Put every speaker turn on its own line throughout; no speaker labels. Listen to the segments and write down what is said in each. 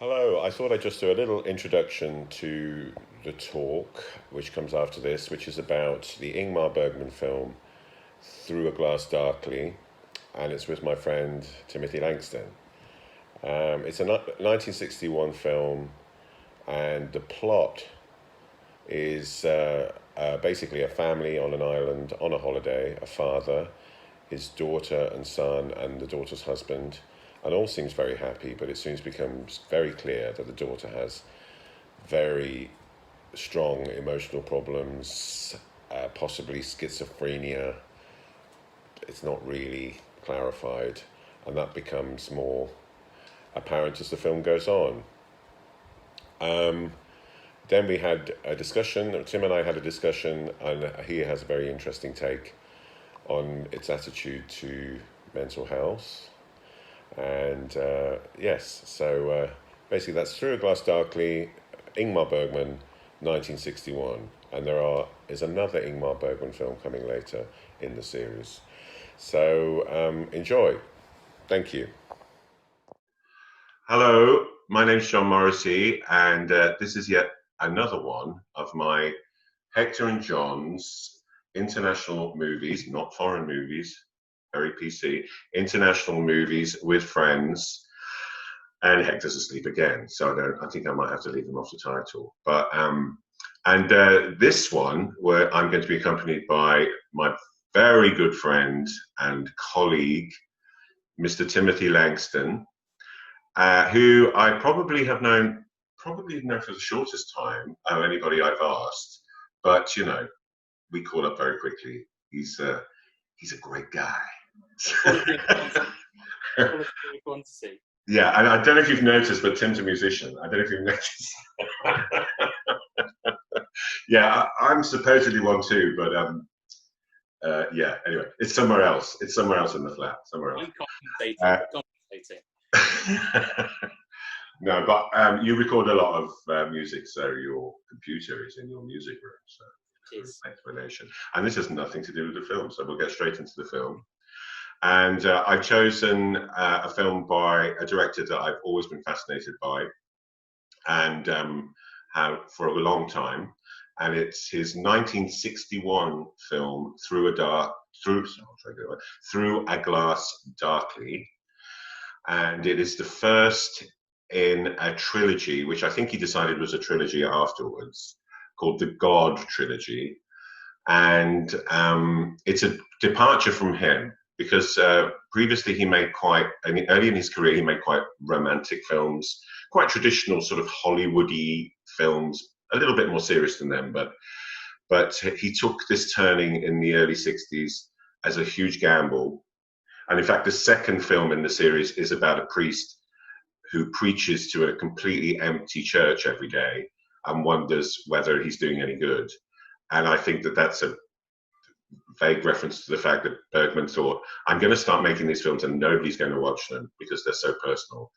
Hello, I thought I'd just do a little introduction to the talk, which comes after this, which is about the Ingmar Bergman film Through a Glass Darkly, and it's with my friend Timothy Langston. It's a 1961 film, and the plot is basically a family on an island on a holiday, a father, his daughter and son, and the daughter's husband, and all seems very happy, but it soon becomes very clear that the daughter has very strong emotional problems, possibly schizophrenia. It's not really clarified, and that becomes more apparent as the film goes on. Then we had a discussion, Tim and I had a discussion, and he has a very interesting take on its attitude to mental health. And yes, so basically that's Through a Glass Darkly, Ingmar Bergman, 1961. And is another Ingmar Bergman film coming later in the series. So enjoy. Thank you. Hello, my name's John Morrissey, and this is yet another one of my Hector and John's international movies, not foreign movies, very PC, international movies with friends. And Hector's asleep again, so I think I might have to leave him off the title. But this one, where I'm going to be accompanied by my very good friend and colleague, Mr. Timothy Langston, who I probably have known for the shortest time of anybody I've asked. But you know, we caught up very quickly. He's a great guy. Yeah, and I don't know if you've noticed, but Tim's a musician. I don't know if you've noticed. Yeah, I'm supposedly one too, but yeah. Anyway, it's somewhere else. It's somewhere else in the flat. Somewhere else.
I'm compensating.
No, but you record a lot of music, so your computer is in your music room. So explanation. And this has nothing to do with the film, so we'll get straight into the film. And I've chosen a film by a director that I've always been fascinated by, and have for a long time. And it's his 1961 film Through a Glass Darkly, and it is the first in a trilogy, which I think he decided was a trilogy afterwards, called the God Trilogy. And it's a departure from him because previously early in his career, he made quite romantic films, quite traditional sort of Hollywoody films, a little bit more serious than them, but he took this turning in the early 60s as a huge gamble. And in fact, the second film in the series is about a priest who preaches to a completely empty church every day and wonders whether he's doing any good. And I think that that's a vague reference to the fact that Bergman thought, I'm going to start making these films and nobody's going to watch them because they're so personal.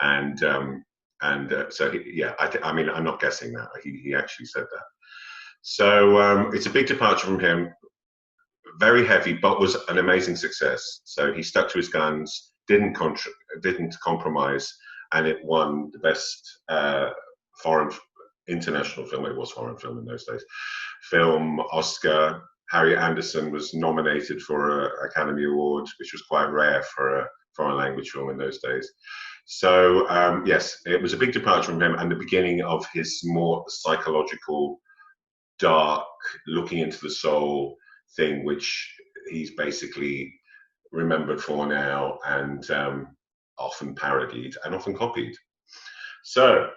And so, I mean, I'm not guessing that. He actually said that. So it's a big departure from him, very heavy, but was an amazing success. So he stuck to his guns, didn't compromise, and it won the best foreign international film. It was foreign film in those days. Film Oscar. Harriet Anderson was nominated for an Academy Award, which was quite rare for a foreign language film in those days. So yes, it was a big departure from him, and the beginning of his more psychological, dark, looking into the soul thing, which he's basically remembered for now, and often parodied and often copied. So,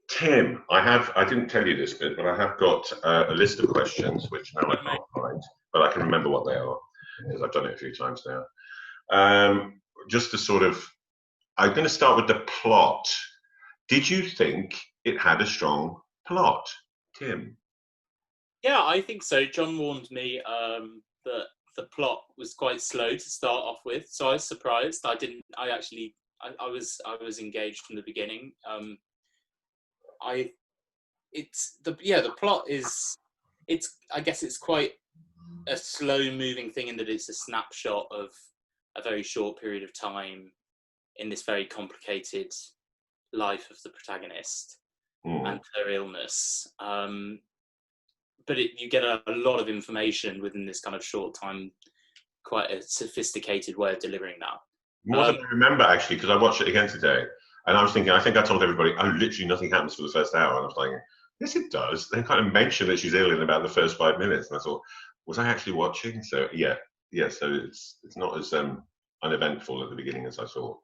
Tim, I didn't tell you this bit, but I have got a list of questions, which now I can't find, but I can remember what they are, because I've done it a few times now. Just to sort of, I'm going to start with the plot. Did you think it had a strong plot, Tim?
Yeah, I think so. John warned me that the plot was quite slow to start off with, so I was surprised. I was engaged from the beginning. The plot is, I guess it's quite a slow moving thing in that it's a snapshot of a very short period of time in this very complicated life of the protagonist
Mm.
and her illness. But you get a lot of information within this kind of short time, quite a sophisticated way of delivering that.
More than I remember, actually, because I watched it again today, and I was thinking, I think I told everybody, oh, literally nothing happens for the first hour. And I was like, yes, it does. They kind of mention that she's ill in about the first 5 minutes. And I thought, was I actually watching? So, yeah. So it's not as uneventful at the beginning as I thought.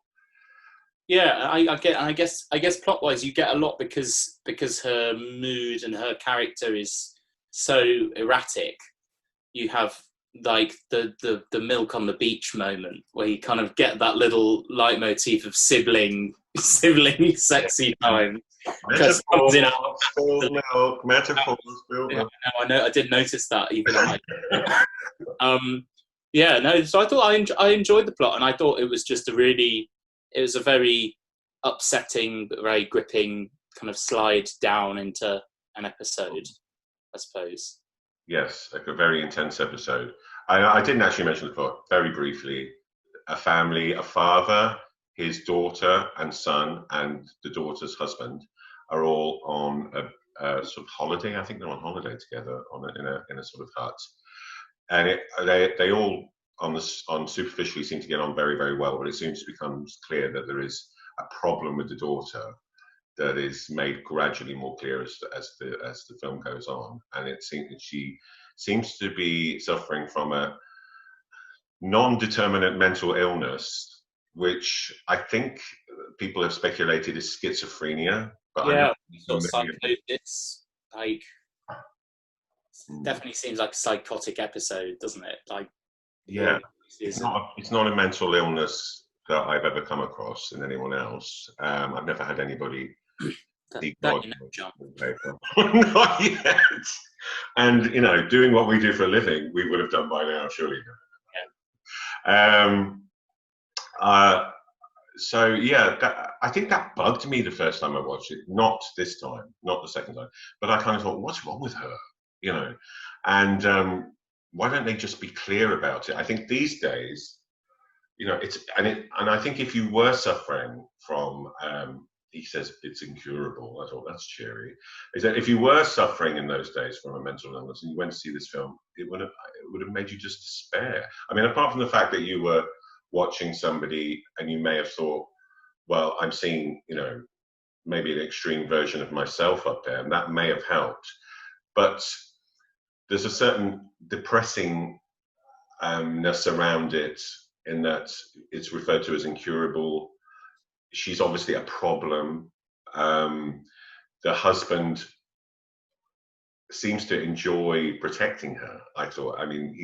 Yeah, I guess plot wise, you get a lot because her mood and her character is so erratic. You have like the milk on the beach moment where you kind of get that little leitmotif of sibling sexy time.
Metaphors, spilled milk, metaphors, spilled milk.
I know. I did notice that even I. Yeah, no. So I thought I enjoyed the plot, and I thought it was just it was a very upsetting but very gripping kind of slide down into an episode, I suppose.
Yes, like a very intense episode. I didn't actually mention the plot very briefly. A family, a father, his daughter and son, and the daughter's husband are all on a sort of holiday. I think they're on holiday together in a sort of hut, and they all on superficially seem to get on very, very well. But it soon becomes clear that there is a problem with the daughter that is made gradually more clear as the film goes on, and it seems that she seems to be suffering from a non-determinate mental illness, which I think people have speculated is schizophrenia. But
yeah, sort of psychosis, like definitely seems like a psychotic episode, doesn't it? Like,
yeah, it's not a mental illness that I've ever come across in anyone else. I've never had anybody.
That you know, John.
Not yet. And doing what we do for a living, we would have done by now, surely. Yeah. So yeah, I think that bugged me the first time I watched it. Not this time, not the second time. But I kind of thought, what's wrong with her? And why don't they just be clear about it? I think these days, and I think if you were suffering from he says it's incurable. I thought that's cheery. Is that if you were suffering in those days from a mental illness and you went to see this film, it would have made you just despair. I mean, apart from the fact that you were watching somebody and you may have thought, well, I'm seeing, maybe an extreme version of myself up there, and that may have helped. But there's a certain depressingness around it in that it's referred to as incurable. She's obviously a problem. The husband seems to enjoy protecting her. I thought. I mean,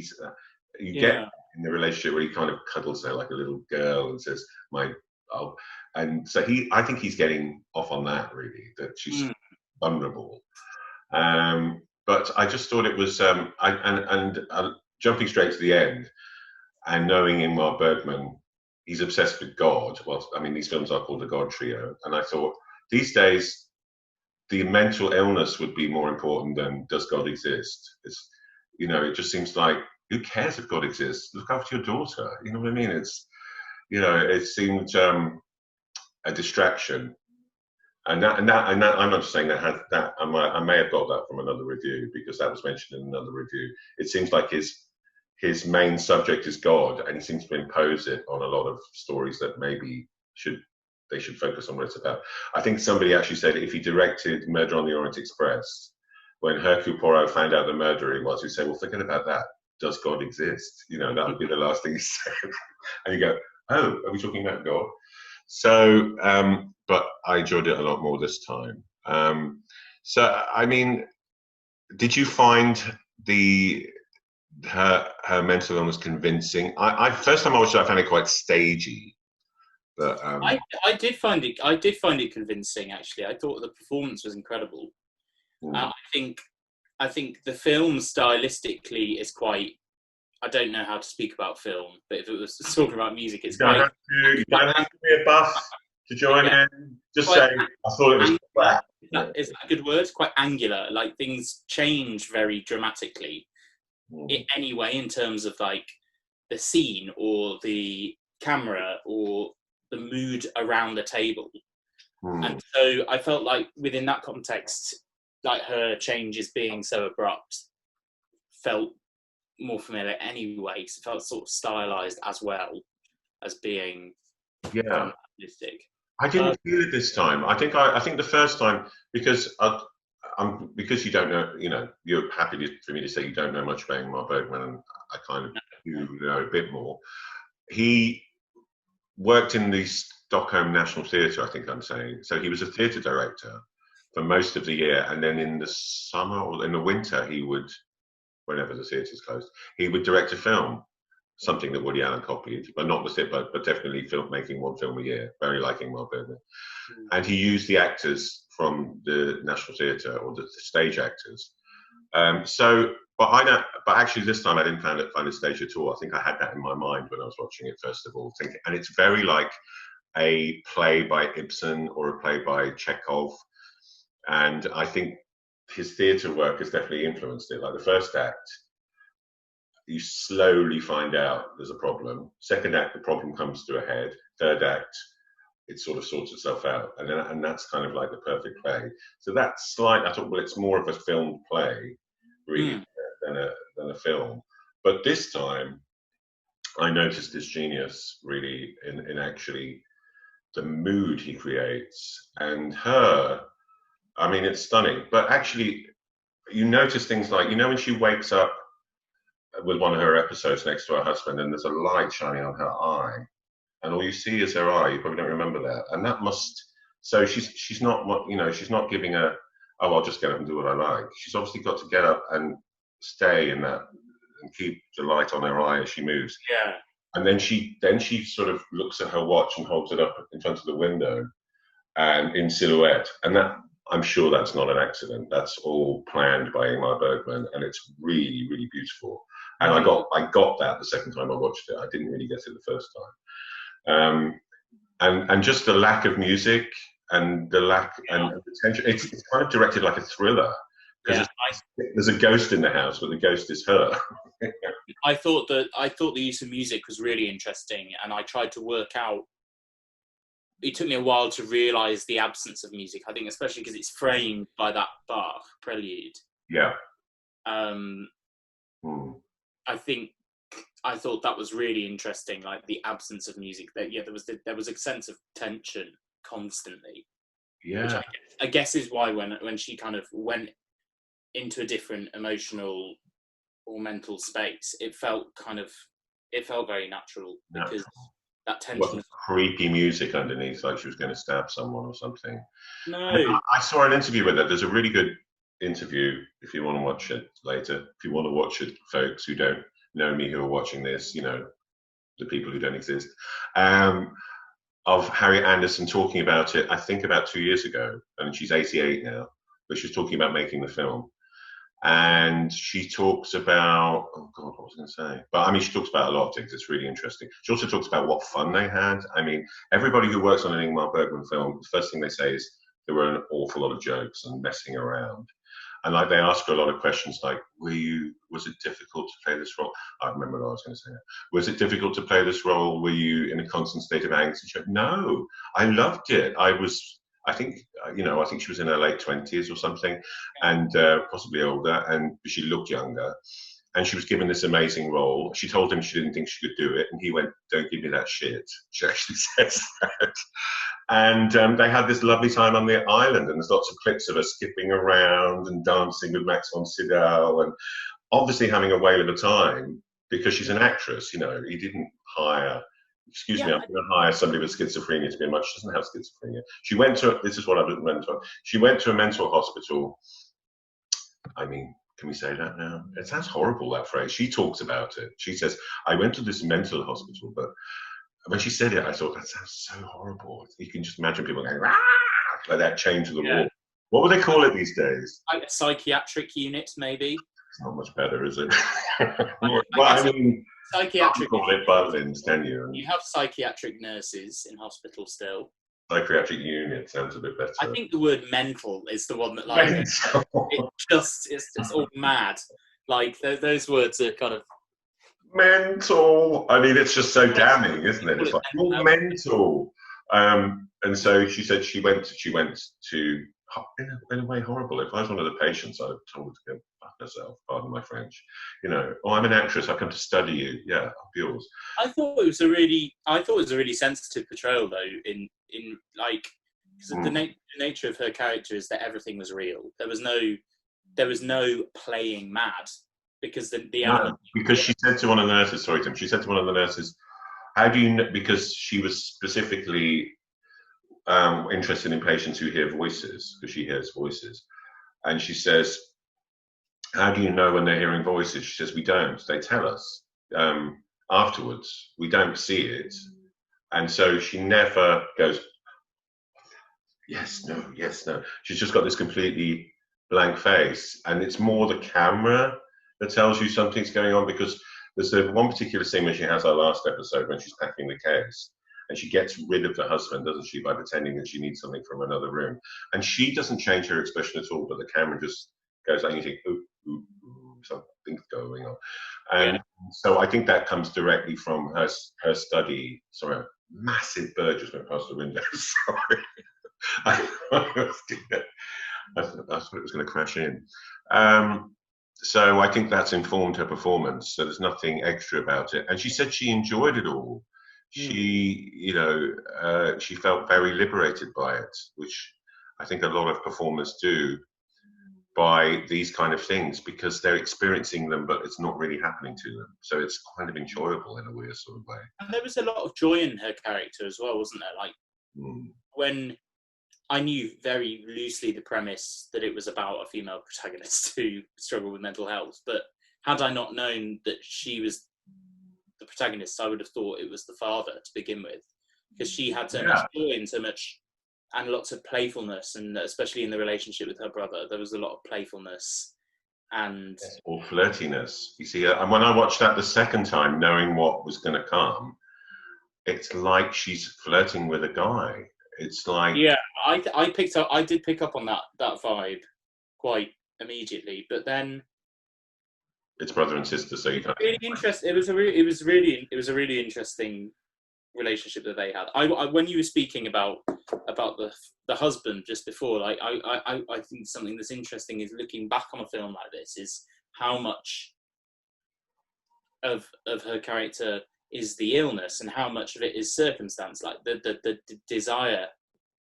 get in the relationship where he kind of cuddles her like a little girl and says, and so I think he's getting off on that really, that she's vulnerable. But I just thought it was, jumping straight to the end and knowing Ingmar Bergman, he's obsessed with God. Well, I mean, these films are called the God Trio. And I thought, these days, the mental illness would be more important than does God exist? It just seems like, who cares if God exists? Look after your daughter. You know what I mean? It seemed a distraction. And I'm not just saying that I may have got that from another review because that was mentioned in another review. It seems like his main subject is God, and he seems to impose it on a lot of stories that maybe they should focus on what it's about. I think somebody actually said if he directed Murder on the Orient Express, when Hercule Poirot found out the murderer he was, he'd say, well, forget about that. Does God exist? That would be the last thing he said. And you go, oh, are we talking about God? So, but I enjoyed it a lot more this time. So, I mean, did you find her mental illness convincing? I first time I watched it, I found it quite stagey. But
I did find it convincing. Actually, I thought the performance was incredible. I think the film stylistically is quite. I don't know how to speak about film, but if it was talking about music, it's
you don't have to be a buff to join in. Just say, I thought it was crap.
Is that a good word? Quite angular. Like things change very dramatically. Anyway, in terms of like the scene or the camera or the mood around the table. And so I felt like within that context, like her changes being so abrupt felt more familiar anyway. So it felt sort of stylized as well as being realistic.
I didn't feel it this time. I think the first time, because because you don't know, you're happy for me to say you don't know much about Ingmar Bergman, and I kind of do know a bit more. He worked in the Stockholm National Theatre, I think I'm saying. So he was a theatre director for most of the year, and then in the summer or in the winter, he would, whenever the theatre's closed, he would direct a film, something that Woody Allen copied, but not with it, but definitely making one film a year, very like Ingmar Bergman. And he used the actors from the National Theatre, or the stage actors. But actually this time I didn't find it stage at all. I think I had that in my mind when I was watching it, first of all, and it's very like a play by Ibsen or a play by Chekhov. And I think his theatre work has definitely influenced it. Like the first act, you slowly find out there's a problem. Second act, the problem comes to a head. Third act, it sort of sorts itself out. And that's kind of like the perfect play. So that's I thought, well, it's more of a filmed play, really, than a film. But this time, I noticed his genius, really, in actually the mood he creates. And her, I mean, it's stunning. But actually, you notice things like, when she wakes up with one of her episodes next to her husband, and there's a light shining on her eye, and all you see is her eye. You probably don't remember that, and that must. So she's not, she's not giving a, oh, I'll just get up and do what I like. She's obviously got to get up and stay in that and keep the light on her eye as she moves.
Yeah.
And then she sort of looks at her watch and holds it up in front of the window, and in silhouette, and that. I'm sure that's not an accident. That's all planned by Ingmar Bergman, and it's really, really beautiful. And I got that the second time I watched it. I didn't really get it the first time. And just the lack of music and the lack and attention. It's kind of directed like a thriller, because there's a ghost in the house, but the ghost is her.
I thought the use of music was really interesting, and I tried to work out. It took me a while to realise the absence of music. I think, especially because it's framed by that Bach prelude.
Yeah.
I thought that was really interesting, like the absence of music. That there was a sense of tension constantly.
Yeah.
Which I guess is why when she kind of went into a different emotional or mental space, it felt very natural, because that tension.
Creepy music underneath, like she was going to stab someone or something.
No.
I saw an interview with her. There's a really good interview, if you want to watch it later. If you want to watch it, folks who don't know me, who are watching this, the people who don't exist, of Harriet Anderson talking about it, I think about 2 years ago, and she's 88 now, but she's talking about making the film. And she talks about, oh God, what was I going to say? But I mean, she talks about a lot of things. It's really interesting. She also talks about what fun they had. I mean, everybody who works on an Ingmar Bergman film, the first thing they say is there were an awful lot of jokes and messing around. And like, they ask her a lot of questions like, was it difficult to play this role? I remember what I was going to say. Was it difficult to play this role? Were you in a constant state of angst? And she went, no, I loved it. I think she was in her late 20s or something, and possibly older, and she looked younger. And she was given this amazing role. She told him she didn't think she could do it, and he went, "Don't give me that shit." She actually says that. And they had this lovely time on the island, and there's lots of clips of her skipping around and dancing with Max von Sydow, and obviously having a whale of a time, because she's an actress. He didn't hire. Excuse me, I'm going to hire somebody with schizophrenia to be a much. She doesn't have schizophrenia. She went to, this is what I meant to, she went to a mental hospital. I mean, can we say that now? It sounds horrible, that phrase. She talks about it. She says, I went to this mental hospital, but when she said it, I thought, that sounds so horrible. You can just imagine people going, "Rah!" like that, chained to the wall. What would they call it these days?
Like a psychiatric unit, maybe?
It's not much better, is it? I mean,
psychiatric.
You call it Butlins, can you?
You have psychiatric nurses in hospital still.
Psychiatric unit sounds a bit better.
I think the word mental is the one that, like, it's all mad. Like, those words are kind of
mental. I mean, it's just so damning, isn't it? It's like, you're mental. And so she said she went to in a way horrible. If I was one of the patients, I'd have told her to go fuck herself. Pardon my French. Oh, I'm an actress. I've come to study you. Yeah, up yours.
I thought it was a really sensitive portrayal though. In like, because the nature of her character is that everything was real. There was no playing mad, because the element.
Because she said to one of the nurses. Sorry, Tim. She said to one of the nurses, "How do you know?" Because she was specifically interested in patients who hear voices, because she hears voices, and she says, "How do you know when they're hearing voices?" She says, "We don't. They tell us afterwards. We don't see it." And so she never goes, "Yes, no, yes, no." She's just got this completely blank face, and it's more the camera that tells you something's going on, because there's one particular scene when she has our last episode when she's packing the case. And she gets rid of the husband, doesn't she, by pretending that she needs something from another room. And she doesn't change her expression at all, but the camera just goes like, you think, ooh, ooh, ooh, something's going on. And so I think that comes directly from her study. Sorry, a massive bird just went past the window. Sorry. I thought it was going to crash in. So I think that's informed her performance. So there's nothing extra about it. And she said she enjoyed it all. She, she felt very liberated by it, which I think a lot of performers do, by these kind of things, because they're experiencing them, but it's not really happening to them. So it's kind of enjoyable in a weird sort of way.
And there was a lot of joy in her character as well, wasn't there? Like, when I knew very loosely the premise that it was about a female protagonist who struggled with mental health, but had I not known that she was the protagonist, I would have thought it was the father to begin with, because she had so much joy and so much, and lots of playfulness, and especially in the relationship with her brother, there was a lot of playfulness and
or flirtiness. You see, and when I watched that the second time, knowing what was going to come, it's like she's flirting with a guy. It's like
I did pick up on that vibe quite immediately, but then
it's brother and sister, so you can't.
Really interesting. It was a really interesting relationship that they had. I when you were speaking about the husband just before, like I think something that's interesting is looking back on a film like this is how much of her character is the illness and how much of it is circumstance, like the desire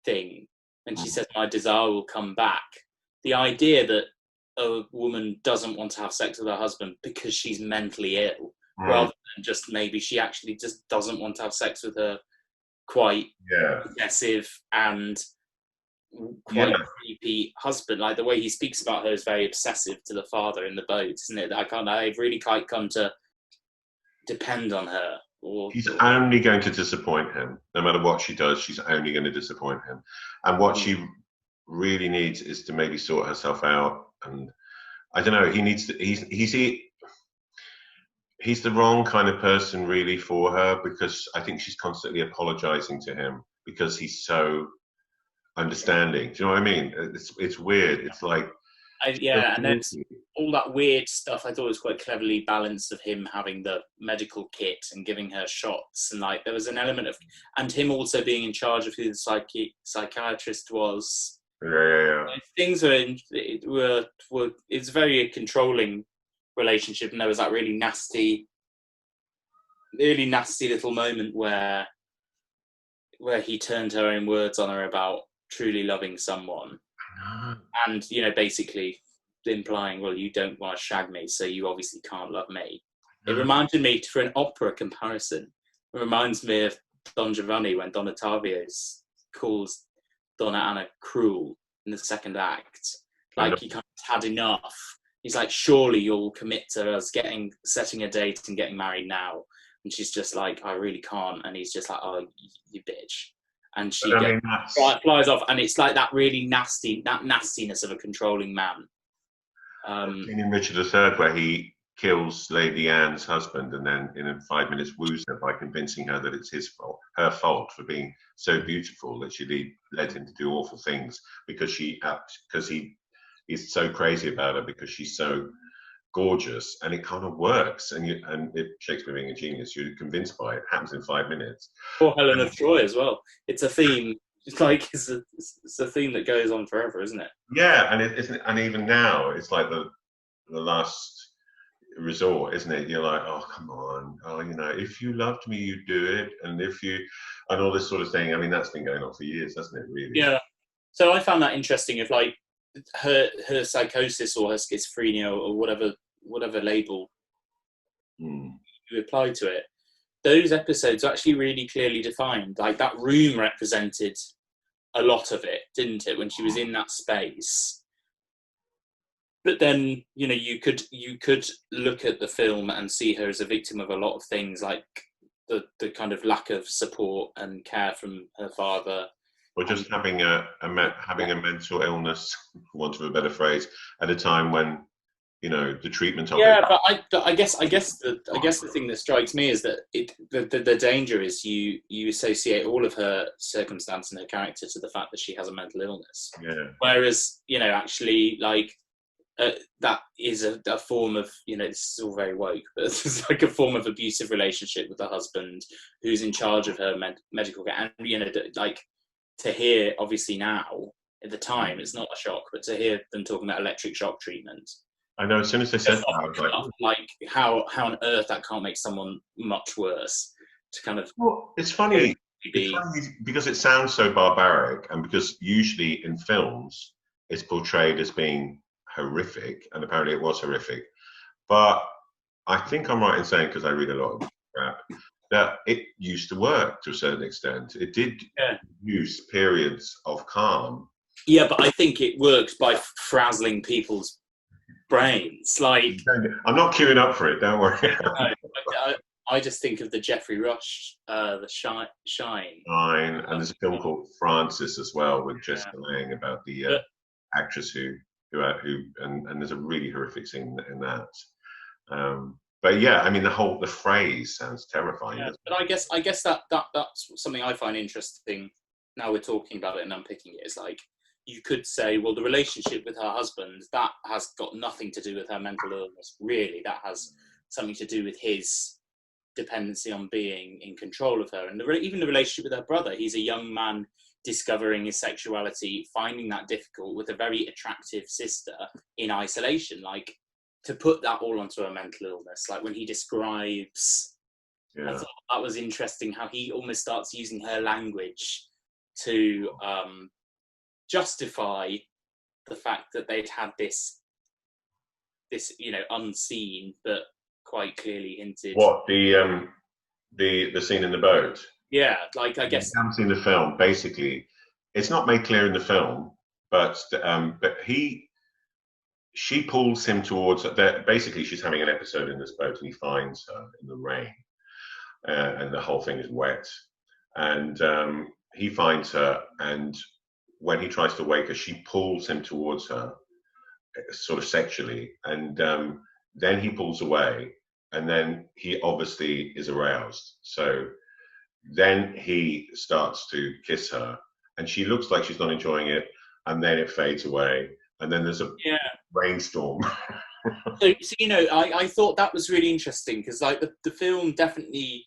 thing. And she says, "My desire will come back." The idea that a woman doesn't want to have sex with her husband because she's mentally ill, rather than just maybe she actually just doesn't want to have sex with her quite possessive and quite creepy husband. Like the way he speaks about her is very obsessive to the father in the boat, isn't it? I've really quite come to depend on her.
She's only going to disappoint him. No matter what she does, she's only going to disappoint him. And what she really needs is to maybe sort herself out. And I don't know, he needs to, he's the wrong kind of person really for her, because I think she's constantly apologizing to him because he's so understanding. Do you know what I mean? It's weird. It's like,
and then all that weird stuff I thought was quite cleverly balanced, of him having the medical kit and giving her shots, and like there was an element of, and him also being in charge of who the psychiatrist was. Things it's very controlling relationship, and there was that really nasty little moment where he turned her own words on her about truly loving someone, and basically implying, well, you don't want to shag me, so you obviously can't love me. It reminded me, for an opera comparison, it reminds me of Don Giovanni when Don Ottavio calls Donna Anna cruel in the second act. Like, he kind of had enough. He's like, surely you'll commit to us setting a date and getting married now. And she's just like, I really can't. And he's just like, oh, you bitch. And she flies off. And it's like that really nastiness of a controlling man.
In Richard III, where he kills Lady Anne's husband and then in 5 minutes woos her by convincing her that it's her fault for being so beautiful that she led him to do awful things because he is so crazy about her because she's so gorgeous, and it kind of works. And if Shakespeare being a genius, you're convinced by it. It happens in 5 minutes.
Or Helen of Troy as well. It's a theme. It's like it's a theme that goes on forever, isn't it?
Yeah, and it isn't, and even now, it's like the last resort, isn't it? You're like, oh, come on, oh, if you loved me, you'd do it, and and all this sort of thing. I mean, that's been going on for years, hasn't it? Really?
Yeah. So I found that interesting. Of like her psychosis or her schizophrenia or whatever label you apply to it. Those episodes are actually really clearly defined. Like that room represented a lot of it, didn't it? When she was in that space. But then, you could look at the film and see her as a victim of a lot of things, like the kind of lack of support and care from her father,
or just having a mental illness, for want of a better phrase, at a time when the treatment of it.
Yeah, but I guess the thing that strikes me is that the danger is you associate all of her circumstance and her character to the fact that she has a mental illness.
Yeah.
Whereas actually like. That is a form of, this is all very woke, but it's like a form of abusive relationship with the husband who's in charge of her medical care. And, like to hear, obviously now, at the time, it's not a shock, but to hear them talking about electric shock treatment.
I know, as soon as they said that, I was
like how on earth that can't make someone much worse to kind of...
Well, it's funny because it sounds so barbaric, and because usually in films, it's portrayed as being horrific, and apparently it was horrific. But I think I'm right in saying, because I read a lot of crap, that it used to work to a certain extent. It did use periods of calm.
Yeah, but I think it works by frazzling people's brains. Like,
I'm not queuing up for it, don't worry.
I just think of the Geoffrey Rush, the Shine.
And there's a film called Frances as well with Jessica Lange about the actress who and there's a really horrific scene in that. But yeah, I mean the phrase sounds terrifying.
Yeah, but I guess that's something I find interesting. Now we're talking about it and unpicking it. Is like you could say, well, the relationship with her husband, that has got nothing to do with her mental illness. Really, that has something to do with his dependency on being in control of her, and even the relationship with her brother. He's a young man discovering his sexuality, finding that difficult with a very attractive sister in isolation. Like, to put that all onto a mental illness, like when he describes, I thought that was interesting how he almost starts using her language to justify the fact that they'd had this unseen but quite clearly hinted.
What, the scene in the boat?
Yeah, like I guess.
I haven't seen the film. Basically, it's not made clear in the film, but she pulls him towards her. Basically, she's having an episode in this boat, and he finds her in the rain, and the whole thing is wet. And he finds her, and when he tries to wake her, she pulls him towards her, sort of sexually, and then he pulls away, and then he obviously is aroused. So then he starts to kiss her, and she looks like she's not enjoying it, and then it fades away, and then there's a rainstorm.
So I thought that was really interesting, because like the film definitely,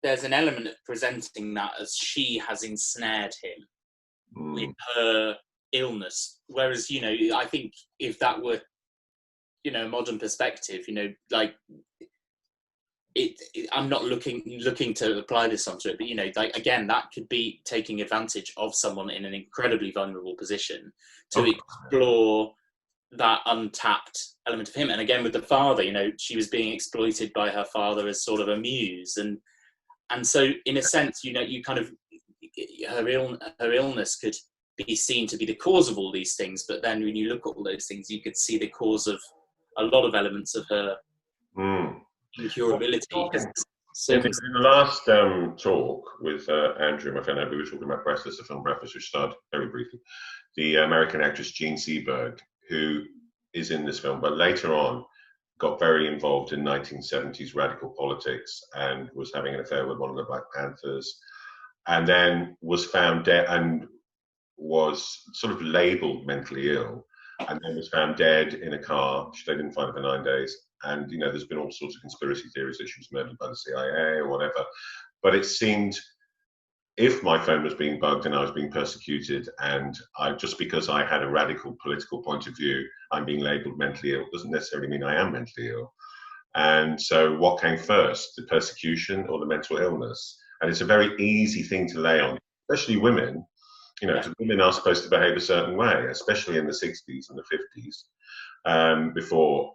there's an element of presenting that as she has ensnared him in her illness, whereas I think if that were a modern perspective, like I'm not looking to apply this onto it, but like again, that could be taking advantage of someone in an incredibly vulnerable position to explore that untapped element of him. And again, with the father, she was being exploited by her father as sort of a muse, and so in a sense, you kind of her illness could be seen to be the cause of all these things, but then when you look at all those things, you could see the cause of a lot of elements of her incurability.
In the last talk with Andrew, my friend, we were talking about Breathless, the film Breathless, which starred very briefly the American actress Jean Seberg, who is in this film, but later on got very involved in 1970s radical politics and was having an affair with one of the Black Panthers, and then was found dead and was sort of labeled mentally ill, and then was found dead in a car. They didn't find her for 9 days, and there's been all sorts of conspiracy theories that she was murdered by the CIA or whatever. But it seemed, if my phone was being bugged and I was being persecuted, and just because I had a radical political point of view, I'm being labelled mentally ill, doesn't necessarily mean I am mentally ill. And so what came first, the persecution or the mental illness? And it's a very easy thing to lay on, especially women. Women are supposed to behave a certain way, especially in the 60s and the 50s, before,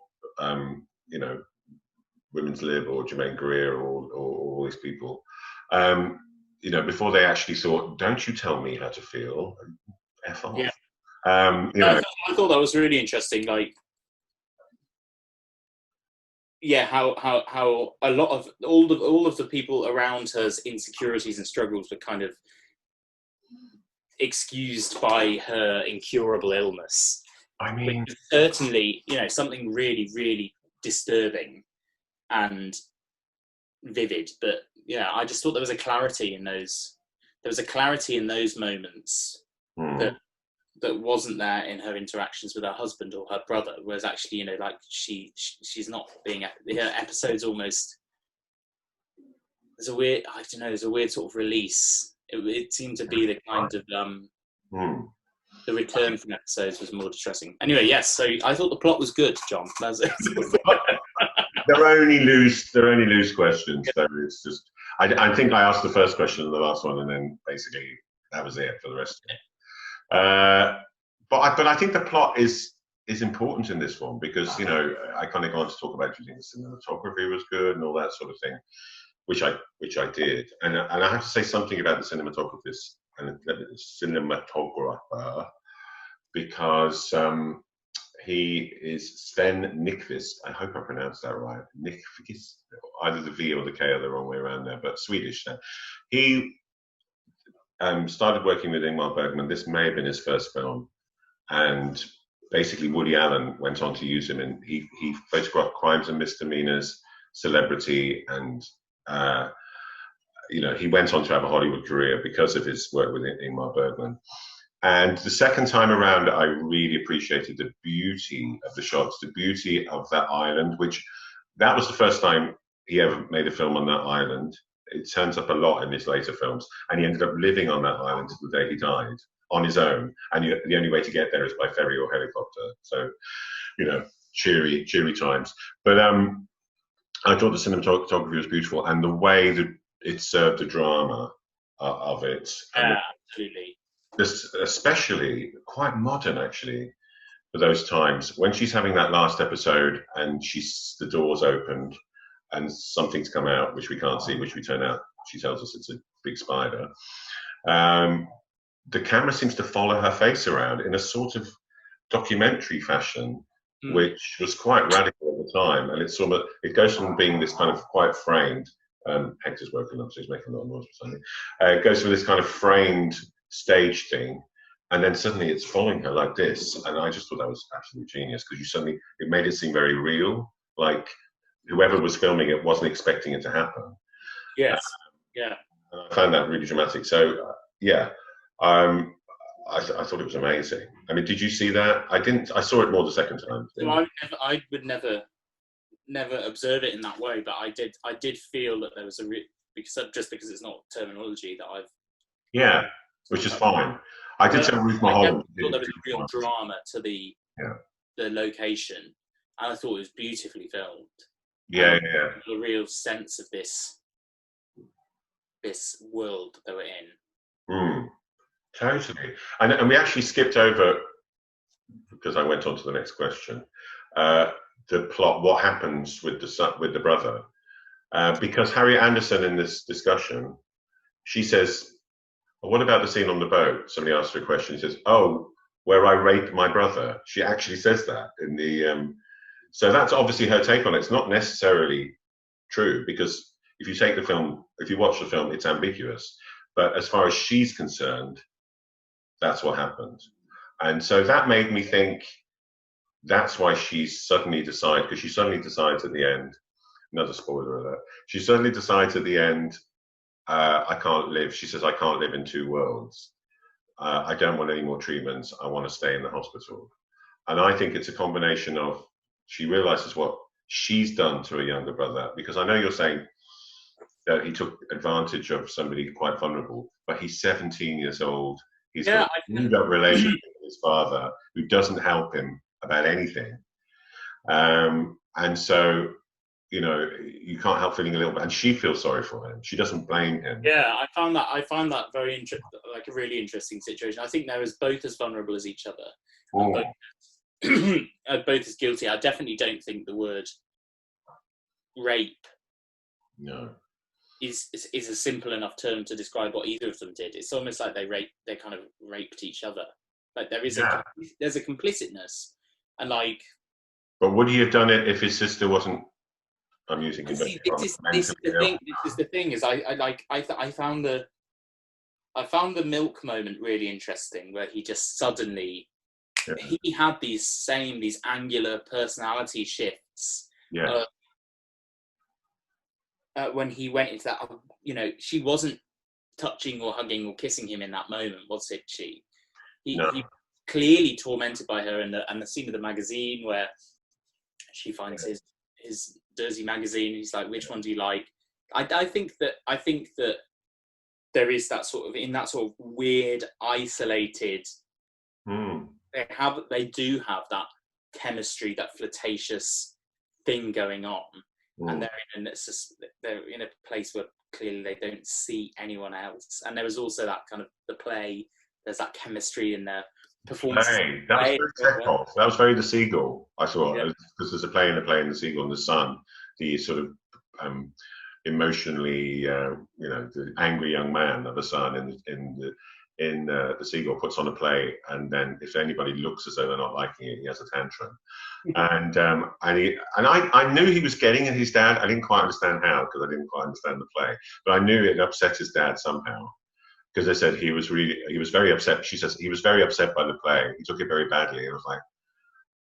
Women's Lib or Jermaine Greer or all these people. Before they actually thought, don't you tell me how to feel, F off.
Yeah. I thought that was really interesting. Like, how a lot of all of the people around her's insecurities and struggles were kind of excused by her incurable illness.
I mean,
which is certainly, something really, really disturbing and vivid. But yeah, I just thought there was a clarity in those. There was a clarity in those moments that wasn't there in her interactions with her husband or her brother. Whereas actually, like she's not being. Her episodes almost. There's a weird. I don't know. There's a weird sort of release. It seemed to be the kind of the return from episodes was more distressing. Anyway, yes. So I thought the plot was good, John. That's it.
They're only loose questions. So it's just. I think I asked the first question and the last one, and then basically that was it for the rest of it. But I think the plot is important in this one because I kind of go on to talk about, do you think the cinematography was good and all that sort of thing, which I did, and I have to say something about the cinematographer because he is Sven Nykvist. I hope I pronounced that right. Nykvist, either the V or the K are the wrong way around there, but Swedish. He started working with Ingmar Bergman. This may have been his first film, and basically Woody Allen went on to use him, and he photographed crimes and misdemeanors, celebrity, and he went on to have a Hollywood career because of his work with Ingmar Bergman. And the second time around, I really appreciated the beauty of the shots, the beauty of that island, that was the first time he ever made a film on that island. It turns up a lot in his later films. And he ended up living on that island till the day he died, on his own. And the only way to get there is by ferry or helicopter. So, cheery times. But I thought the cinematography was beautiful, and the way that it served the drama of it.
Absolutely.
This, especially quite modern, actually, for those times when she's having that last episode and the door's opened and something's come out which we can't see, which we turn out, she tells us it's a big spider. The camera seems to follow her face around in a sort of documentary fashion, which was quite radical at the time. And it goes from being this kind of quite framed. Hector's woken up, so he's making a lot of noise or something. It goes from this kind of framed stage thing, and then suddenly it's following her like this, and I just thought that was absolutely genius because it made it seem very real, like whoever was filming it wasn't expecting it to happen.
Yes. Yeah.
And I found that really dramatic. So I thought it was amazing. I mean, did you see that? I didn't. I saw it more the second time.
Well, I would never observe it in that way, but I did feel that there was because it's not terminology that I've.
Yeah. Which is fine. I did tell Ruth Mulholland.
I thought there was a real drama to the location, and I thought it was beautifully filmed.
Yeah.
A real sense of this world that they were in.
Totally. And we actually skipped over, because I went on to the next question, the plot, what happens with the brother. Because Harriet Anderson in this discussion, she says, well, what about the scene on the boat? Somebody asked her a question. She says, "Oh, where I raped my brother." She actually says that in the. So that's obviously her take on it. It's not necessarily true because if you watch the film, it's ambiguous. But as far as she's concerned, that's what happened, and so that made me think that's why she suddenly decides at the end. Another spoiler alert. She suddenly decides at the end. I can't live. She says, I can't live in two worlds. I don't want any more treatments. I want to stay in the hospital. And I think it's a combination of, she realizes what she's done to a younger brother? Because I know you're saying that he took advantage of somebody quite vulnerable, but he's 17 years old. He's got
Yeah,
a screwed up relationship with his father who doesn't help him about anything. And so, you know, you can't help feeling a little bit, and she feels sorry for him. She doesn't blame him.
yeah, I find that very like a really interesting situation. I think they're both as vulnerable as each other, and both as guilty. I definitely don't think the word rape is a simple enough term to describe what either of them did. It's almost like they kind of raped each other. Like there's a complicitness, and like.
But would he have done it if his sister wasn't? I'm using
this is the thing. Is I found the milk moment really interesting, where he just suddenly he had these angular personality shifts. When he went into that, you know, she wasn't touching or hugging or kissing him in that moment, was it? He clearly tormented by her, and the scene of the magazine where she finds his dirty magazine. He's like, "Which one do you like?" I think that there is that sort of weird, isolated. They do have that chemistry, that flirtatious thing going on, and they're in a place where clearly they don't see anyone else. And there was also that kind of the play. There's that chemistry in their performance.
That was very Chekhov. That was very The Seagull. I thought, because there's a play in The Seagull and the Sun. The sort of emotionally, the angry young man of the Sun in The Seagull puts on a play, and then if anybody looks as though they're not liking it, he has a tantrum. And I knew he was getting at his dad. I didn't quite understand how, because I didn't quite understand the play, but I knew it upset his dad somehow. Because they said he was very upset. She says he was very upset by the play. He took it very badly. And I was like,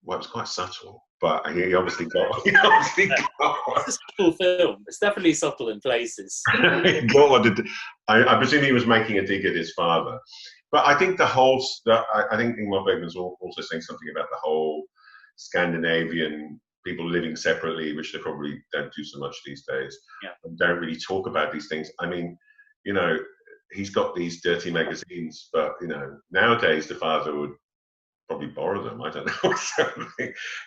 well, it was quite subtle, but he obviously got.
It's a subtle film. It's definitely subtle in places.
I presume he was making a dig at his father, but I think I think Ingmar Bergman's also saying something about the whole Scandinavian people living separately, which they probably don't do so much these days, and don't really talk about these things. I mean, you know. He's got these dirty magazines, but you know, nowadays the father would probably borrow them. I don't know.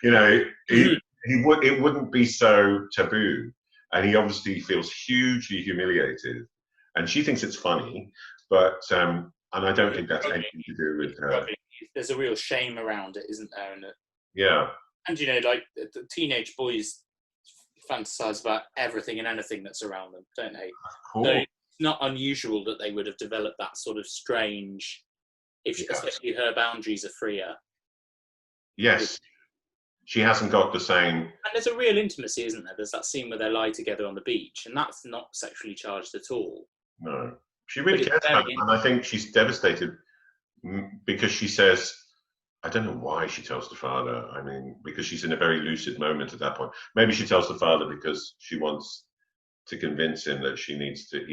You know, it wouldn't be so taboo, and he obviously feels hugely humiliated, and she thinks it's funny, but and I don't think that's anything to do with her.
There's a real shame around it, isn't there? And you know, like the teenage boys fantasize about everything and anything that's around them, don't they?
Cool.
So, not unusual that they would have developed that sort of strange, especially her boundaries are freer.
Yes, she hasn't got the same.
And there's a real intimacy, isn't there? There's that scene where they lie together on the beach, and that's not sexually charged at all.
No, she really cares about him, and I think she's devastated because she says, I don't know why she tells the father. I mean, because she's in a very lucid moment at that point. Maybe she tells the father because she wants to convince him that he needs to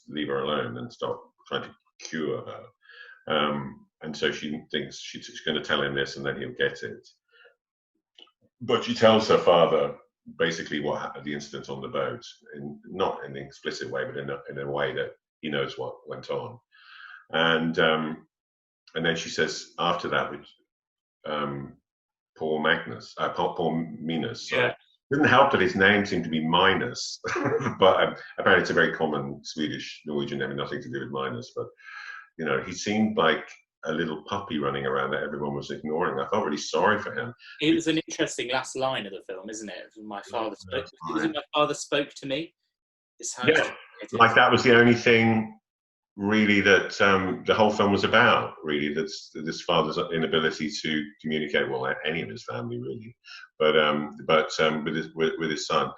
leave her alone and stop trying to cure her. And so she thinks she's going to tell him this and then he'll get it. But she tells her father basically what happened, the incident on the boat, not in an explicit way, but in a way that he knows what went on. And then she says after that, Paul Minus. Sorry. It didn't help that his name seemed to be Minus, but apparently it's a very common Swedish Norwegian name, nothing to do with Minus. But you know, he seemed like a little puppy running around that everyone was ignoring. I felt really sorry for him.
It was an interesting last line of the film, isn't it? My father spoke. Was it my father spoke to me?
Like that was the only thing really that the whole film was about. Really, that's this father's inability to communicate well, any of his family really, but with his son.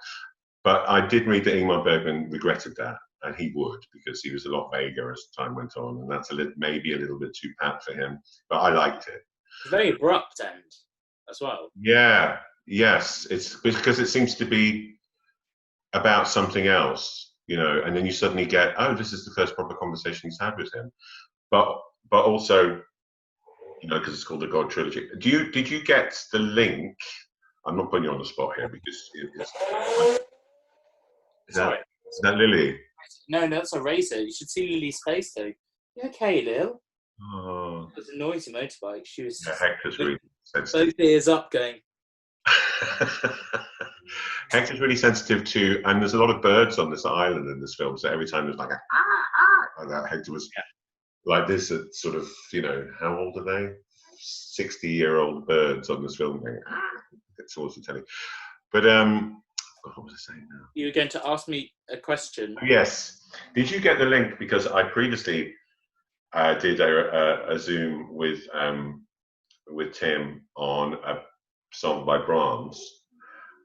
But I did read that Ingmar Bergman regretted that, and he would, because he was a lot vaguer as time went on, and that's maybe a little bit too pat for him. But I liked it.
It's a very abrupt end as well.
Yeah. Yes, it's because it seems to be about something else. You know, and then you suddenly get, oh, this is the first proper conversation he's had with him. But also, you know, because it's called the God trilogy. Did you get the link I'm not putting you on the spot here because
Sorry.
is that Lily?
No, that's a razor. You should see Lily's face though. You okay, Lil?
Oh,
It was a noisy motorbike. She was
yeah, Hector's really sensitive.
both ears up going.
Hector's really sensitive to, and there's a lot of birds on this island in this film, so every time there's like a like that, Hector was like this at sort of, how old are they? 60-year-old birds on this film going towards the telly. But what was I saying now?
You were going to ask me a question.
Yes. Did you get the link? Because I previously did a Zoom with Tim on a song by Brahms.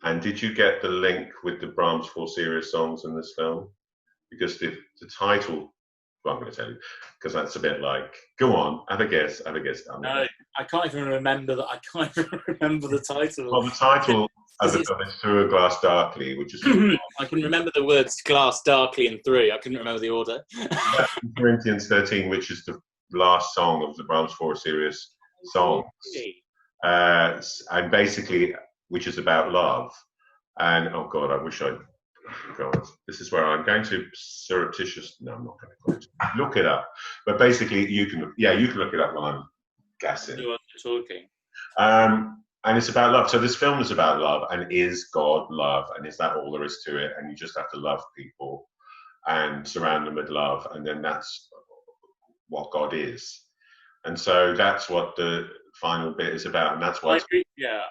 And did you get the link with the Brahms 4 serious songs in this film? Because the title, well, I'm going to tell you, because that's a bit like, go on, have a guess.
No, I can't even remember that. I can't even remember the title.
Well, the title of it is Through a Glass Darkly, which is...
I can remember the words glass, darkly, and through. I couldn't remember the order.
Corinthians 13, which is the last song of the Brahms 4 serious songs. And basically, which is about love. And, oh God, I wish I'd... God, this is where I'm going to surreptitious... No, I'm not going to look it up. But basically, you can look it up while I'm guessing.
You are talking.
And it's about love. So this film is about love, and is God love? And is that all there is to it? And you just have to love people and surround them with love, and then that's what God is. And so that's what the final bit is about, and that's why.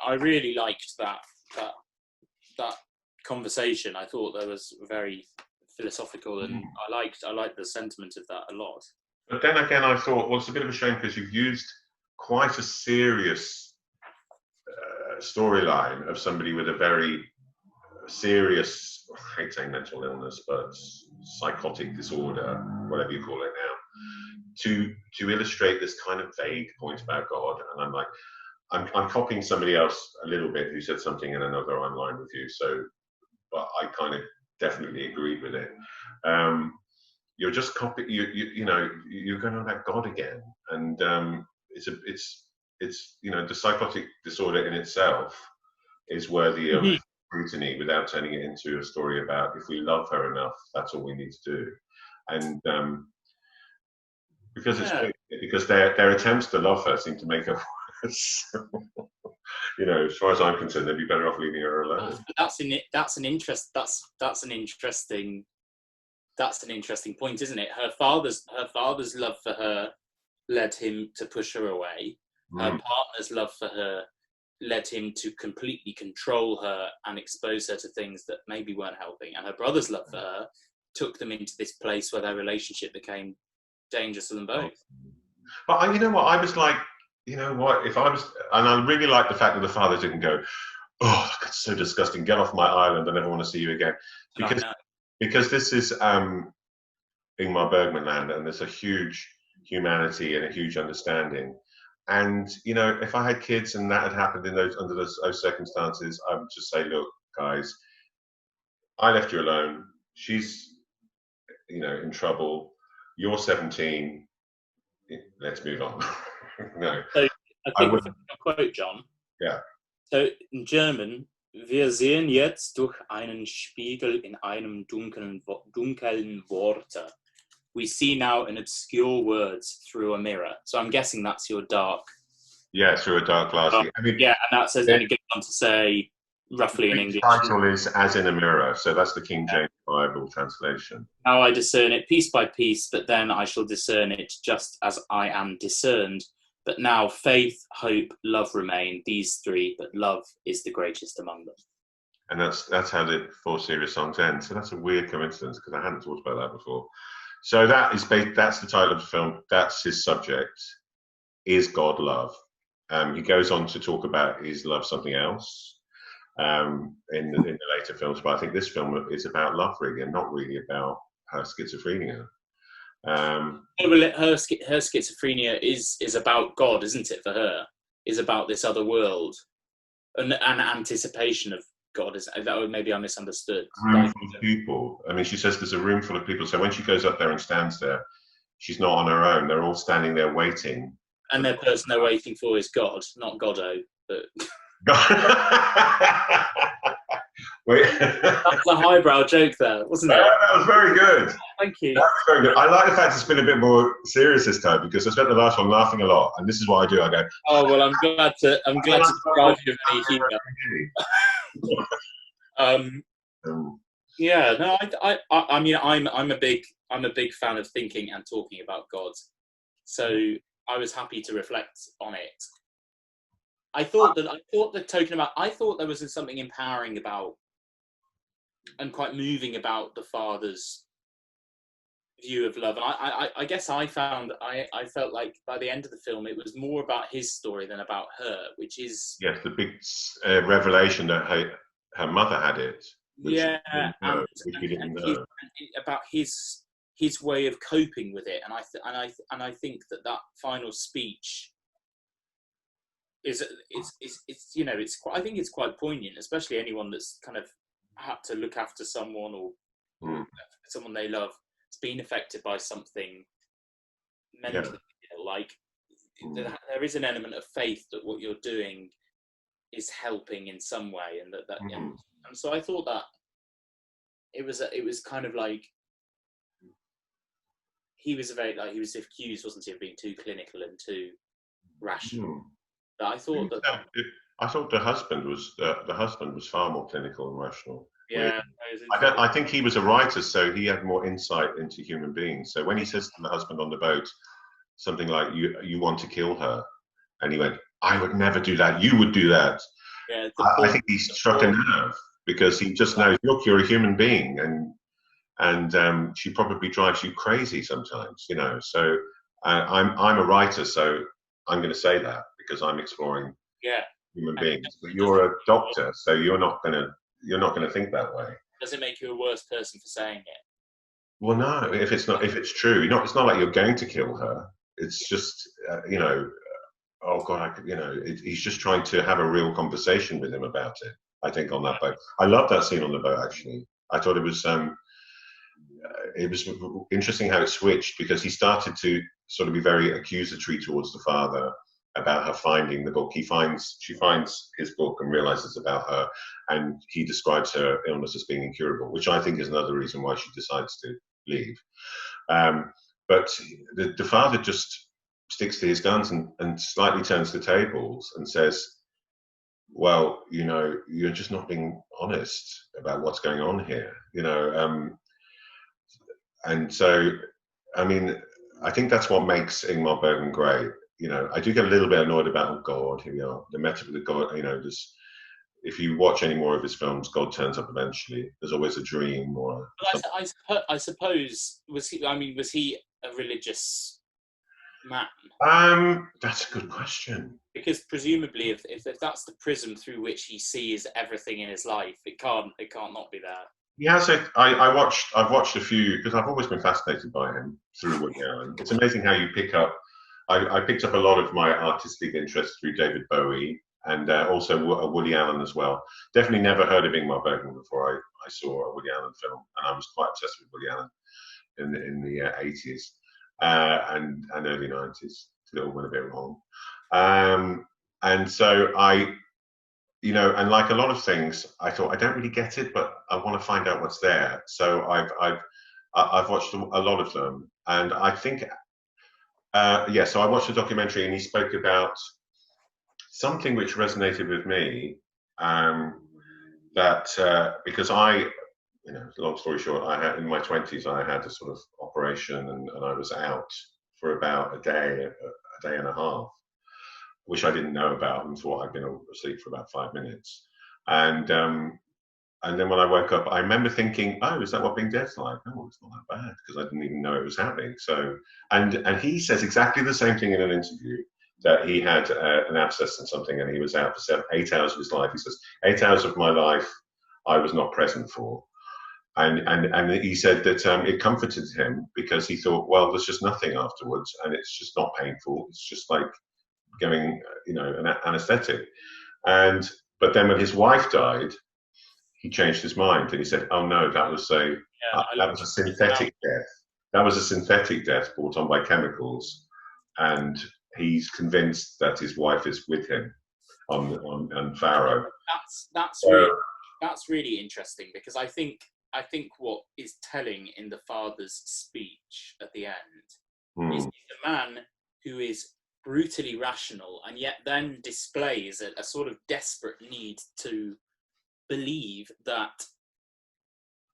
I really liked that conversation. I thought that was very philosophical, and I liked the sentiment of that a lot.
But then again, I thought, well, it's a bit of a shame because you've used quite a serious storyline of somebody with a very serious, I hate saying mental illness, but psychotic disorder, whatever you call it now, to illustrate this kind of vague point about God. And I'm like, I'm copying somebody else a little bit who said something in another online review. So, but I kind of definitely agreed with it. You're just copying. You're going on about God again, and it's the psychotic disorder in itself is worthy of scrutiny without turning it into a story about if we love her enough, that's all we need to do. And because their attempts to love her seem to make her worse. As far as I'm concerned, they'd be better off leaving her alone.
That's an interesting point, isn't it? Her father's love for her led him to push her away. Her partner's love for her led him to completely control her and expose her to things that maybe weren't helping. And her brother's love for her took them into this place where their relationship became dangerous to them both.
But you know what? I was like, if I was, and I really like the fact that the father didn't go, oh, that's so disgusting, get off my island, I never want to see you again. Because this is Ingmar Bergman land, and there's a huge humanity and a huge understanding. And if I had kids and that had happened under those circumstances, I would just say, look, guys, I left you alone. She's, in trouble. You're 17. Let's move on. No.
So I think a quote, John.
Yeah.
So in German, wir sehen jetzt durch einen Spiegel in einem dunklen Worte. We see now in obscure words through a mirror. So I'm guessing that's your dark.
Yeah, through a dark glass.
And that says, then it goes on to say, roughly in English.
The title is As in a Mirror, so that's the King James Bible translation.
Now I discern it piece by piece, but then I shall discern it just as I am discerned. But now faith, hope, love remain, these three, but love is the greatest among them.
And that's how the 4 serious songs end. So that's a weird coincidence because I hadn't talked about that before. So that's the title of the film. That's his subject. Is God love? He goes on to talk about is love something else in the later films, but I think this film is about love really, and not really about her schizophrenia.
Her schizophrenia is about God, isn't it? For her, is about this other world, an anticipation of God. Maybe I misunderstood.
Room full of people. I mean, she says there's a room full of people. So when she goes up there and stands there, she's not on her own. They're all standing there waiting.
And the person they're waiting for is God, not Goddo. But
Wait.
That was a highbrow joke there, wasn't it?
That was very good.
Thank you.
That was very good. I like the fact it's been a bit more serious this time because I spent the last one laughing a lot, and this is what I do. I go.
Oh well, I'm glad to deprive you of any humour. Yeah, no, I mean, I'm a big fan of thinking and talking about God, so I was happy to reflect on it. I thought there was something empowering about and quite moving about the father's view of love, and I guess I felt like by the end of the film it was more about his story than about her, which is
the big revelation that her mother had it. Which we didn't know.
About his way of coping with it, and I think that final speech is I think it's quite poignant, especially anyone that's kind of had to look after someone or someone they love has been affected by something mentally. There is an element of faith that what you're doing is helping in some way, and and so I thought that it was kind of like he was accused, wasn't he, of being too clinical and too rational. But I thought
the husband was far more clinical and rational.
Yeah,
I think he was a writer, so he had more insight into human beings. So when he says to the husband on the boat something like, "You want to kill her," and he went, "I would never do that. You would do that."
Yeah,
I think he struck a nerve because he just knows, look, you're a human being, and she probably drives you crazy sometimes, So I'm a writer, so I'm going to say that because I'm exploring human beings. But you're a doctor, so you're not going to think that way.
Does it make you a worse person for saying it?
Well, no. If it's true, it's not like you're going to kill her. It's just oh God, he's just trying to have a real conversation with him about it. I think on that boat, I love that scene on the boat. Actually, I thought it was interesting how it switched because he started to sort of be very accusatory towards the father about her finding the book. She finds his book and realizes about her, and he describes her illness as being incurable, which I think is another reason why she decides to leave. But the father just sticks to his guns and slightly turns the tables and says, well, you're just not being honest about what's going on here, and so, I mean, I think that's what makes Ingmar Bergman great. I do get a little bit annoyed about, oh God, here we are, the metaphor of God, if you watch any more of his films, God turns up eventually. There's always a dream or.
I suppose was he a religious man?
That's a good question.
Because presumably, if that's the prism through which he sees everything in his life, it can't not be there.
Yeah, so I've watched a few because I've always been fascinated by him through Woody Allen. It's amazing how you pick up. I picked up a lot of my artistic interest through David Bowie and also Woody Allen as well. Definitely never heard of Ingmar Bergman before I saw a Woody Allen film, and I was quite obsessed with Woody Allen in the 80s and early 90s. It all went a bit wrong, and so and like a lot of things, I thought I don't really get it, but I want to find out what's there. So I've watched a lot of them, and I think. So I watched a documentary and he spoke about something which resonated with me, that because long story short, in my 20s, I had a sort of operation and I was out for about a day and a half, which I didn't know about and thought I'd been asleep for about 5 minutes. And then when I woke up, I remember thinking, oh, is that what being dead's like? Oh, it's not that bad, because I didn't even know it was happening. So, and he says exactly the same thing in an interview, that he had an abscess and something, and he was out for 8 hours of his life. He says, 8 hours of my life I was not present for. And he said that it comforted him because he thought, well, there's just nothing afterwards, and it's just not painful. It's just like giving, an anesthetic. But then when his wife died, he changed his mind and he said, "Oh no, that was a synthetic death. That was a synthetic death brought on by chemicals, and he's convinced that his wife is with him." on Pharaoh.
That's
So,
that's really interesting, because I think what is telling in the father's speech at the end is he's a man who is brutally rational and yet then displays a sort of desperate need to believe that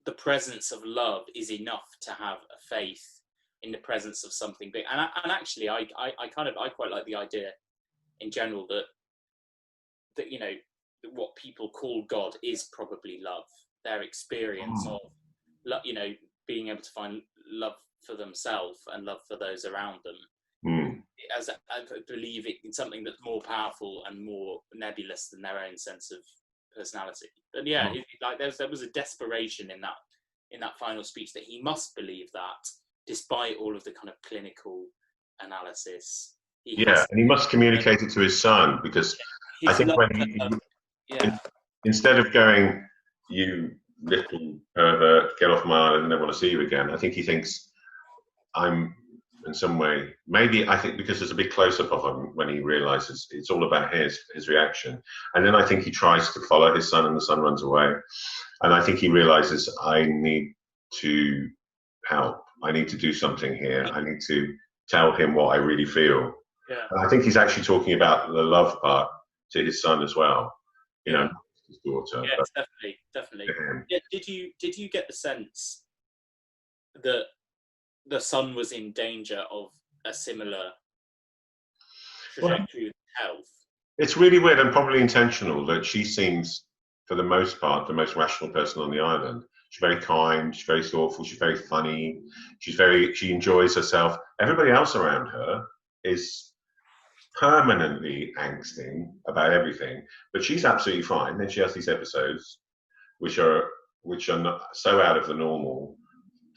the presence of love is enough to have a faith in the presence of something big. And actually, I quite like the idea in general that you know, what people call God is probably love. Their experience of, you know, being able to find love for themselves and love for those around them, as I believe it in something that's more powerful and more nebulous than their own sense of personality. And yeah, like there was a desperation in that final speech that he must believe that, despite all of the kind of clinical analysis.
and he must communicate it to his son, because I think when instead of going, "You little pervert, get off my island, I don't want to see you again," I think he thinks, I'm in some way, maybe I think because there's a big close-up of him when he realizes it's all about his reaction. And then I think he tries to follow his son and the son runs away. And I think he realizes, I need to help. I need to do something here. I need to tell him what I really feel.
Yeah.
And I think he's actually talking about the love part to his son as well. You know, his daughter.
Yeah, definitely. Yeah, did you get the sense that the son was in danger of a similar trajectory of health?
It's really weird and probably intentional that she seems, for the most part, the most rational person on the island. She's very kind, she's very thoughtful, she's very funny, she enjoys herself. Everybody else around her is permanently angsting about everything, but she's absolutely fine. Then she has these episodes which are not so out of the normal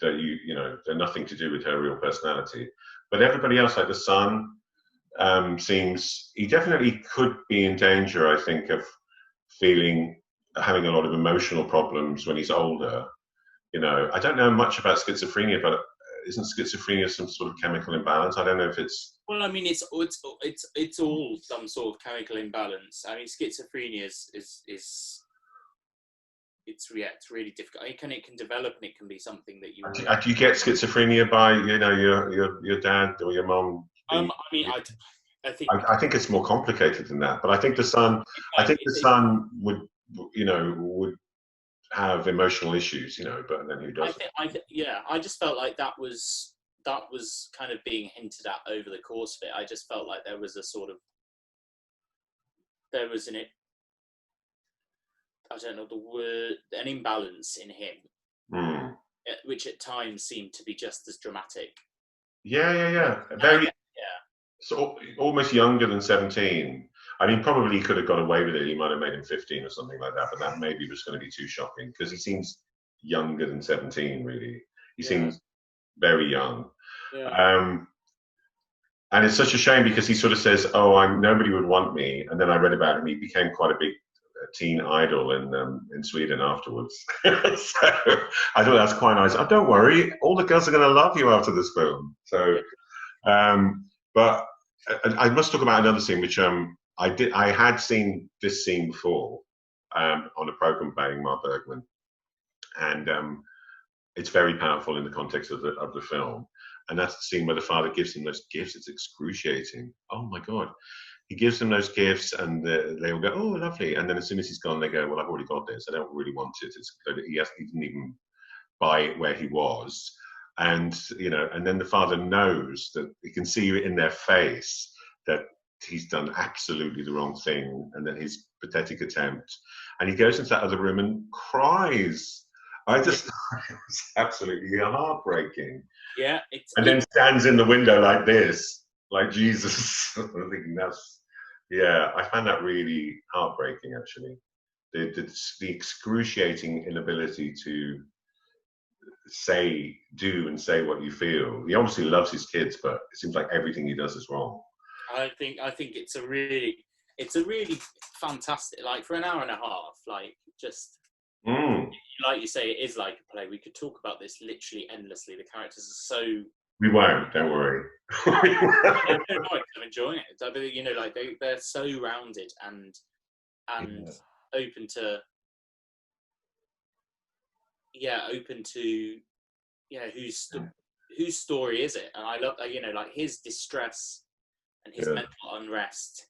that you know they're nothing to do with her real personality. But everybody else, like the son, seems, he definitely could be in danger, I think, of having a lot of emotional problems when he's older. You know, I don't know much about schizophrenia, but isn't schizophrenia some sort of chemical imbalance? I don't know if it's.
Well, I mean, it's all some sort of chemical imbalance. I mean, schizophrenia is it's really difficult. It can develop, and it can be something that you.
Do you get schizophrenia by your dad or your mom?
I mean,
I think it's more complicated than that. But I think the son would have emotional issues, but then who doesn't?
I just felt like that was kind of being hinted at over the course of it. I just felt like there was I don't know the word, an imbalance in him, which at times seemed to be just as dramatic.
Yeah. Very. So almost younger than 17. I mean, probably he could have got away with it. He might have made him 15 or something like that, but that maybe was going to be too shocking because he seems younger than 17, really. He seems very young.
Yeah.
And it's such a shame because he sort of says, nobody would want me. And then I read about him. He became quite a big teen idol in Sweden afterwards. So I thought that's quite nice. Oh, don't worry. All the girls are going to love you after this film. So, but I must talk about another scene, which I had seen this scene before on a program by Bergman, and it's very powerful in the context of the film. And that's the scene where the father gives him those gifts. It's excruciating. Oh my God. He gives them those gifts and they will go, oh, lovely. And then as soon as he's gone, they go, well, I've already got this. I don't really want it. He didn't even buy it where he was. And, and then the father knows that he can see in their face that he's done absolutely the wrong thing and that his pathetic attempt. And he goes into that other room and cries. I just thought it was absolutely heartbreaking.
Yeah.
And then stands in the window like this, like Jesus. I'm thinking I found that really heartbreaking, actually. The excruciating inability to do and say what you feel. He obviously loves his kids, but it seems like everything he does is wrong.
I think it's a really fantastic, like for an hour and a half, like just like you say, it is like a play. We could talk about this literally endlessly. The characters are so
We won't. Don't worry.
I'm enjoying it. I mean, you know, like they're so rounded and open to, open to, whose story is it? And I love, you know, like his distress and his mental unrest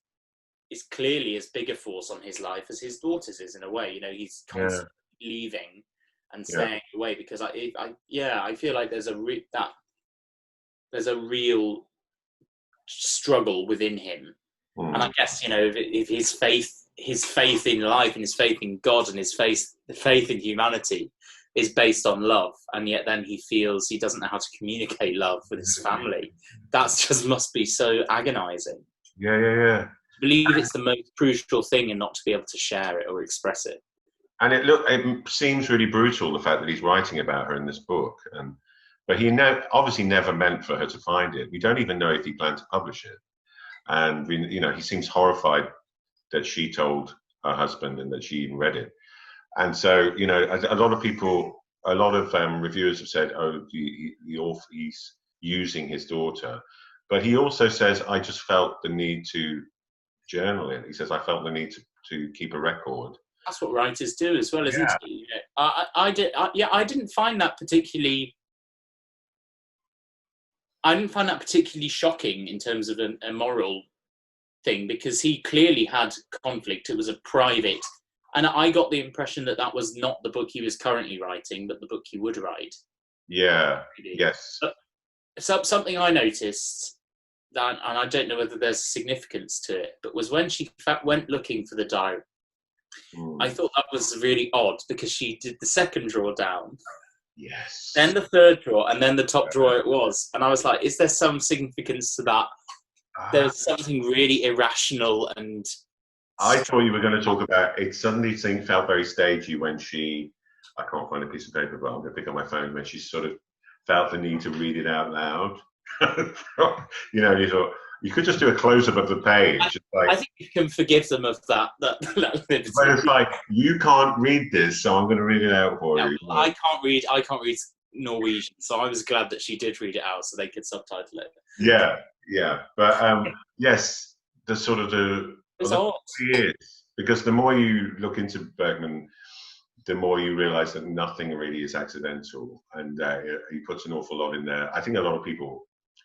is clearly as big a force on his life as his daughter's is, in a way. You know, he's constantly leaving and staying away because I feel like there's a real struggle within him. And I guess, you know, if his faith in life and his faith in God and his faith in humanity is based on love, and yet then he feels he doesn't know how to communicate love with his family, that's just must be so agonizing.
Yeah.
I believe it's the most crucial thing, and not to be able to share it or express it.
And it seems really brutal, the fact that he's writing about her in this book, but he obviously never meant for her to find it. We don't even know if he planned to publish it, and you know, he seems horrified that she told her husband and that she even read it. And so, you know, a lot of people, a lot of reviewers have said, oh, he's using his daughter, but he also says, I just felt the need to journal it. He says, I felt the need to keep a record.
That's what writers do as well, isn't it? You know, I didn't find that particularly. I didn't find that particularly shocking in terms of a moral thing, because he clearly had conflict. It was a private, and I got the impression that was not the book he was currently writing, but the book he would write.
Yeah. Yes.
So something I noticed, that, and I don't know whether there's significance to it, but was when she went looking for the diary. I thought that was really odd, because she did the second drawer down.
Yes.
Then the third drawer, and then the top drawer it was. And I was like, is there some significance to that? There's something really irrational and...
I thought you were going to talk about it. Suddenly felt very stagey when I can't find a piece of paper, but I'm going to pick up my phone, when she sort of felt the need to read it out loud. You know, you thought, you could just do a close-up of the page.
I think you can forgive them of that. But
it's like, you can't read this, so I'm going to read it out for you.
I can't read Norwegian, so I was glad that she did read it out so they could subtitle it.
Yeah. But yes, the sort of because the more you look into Bergman, the more you realise that nothing really is accidental, and he puts an awful lot in there. I think a lot of people,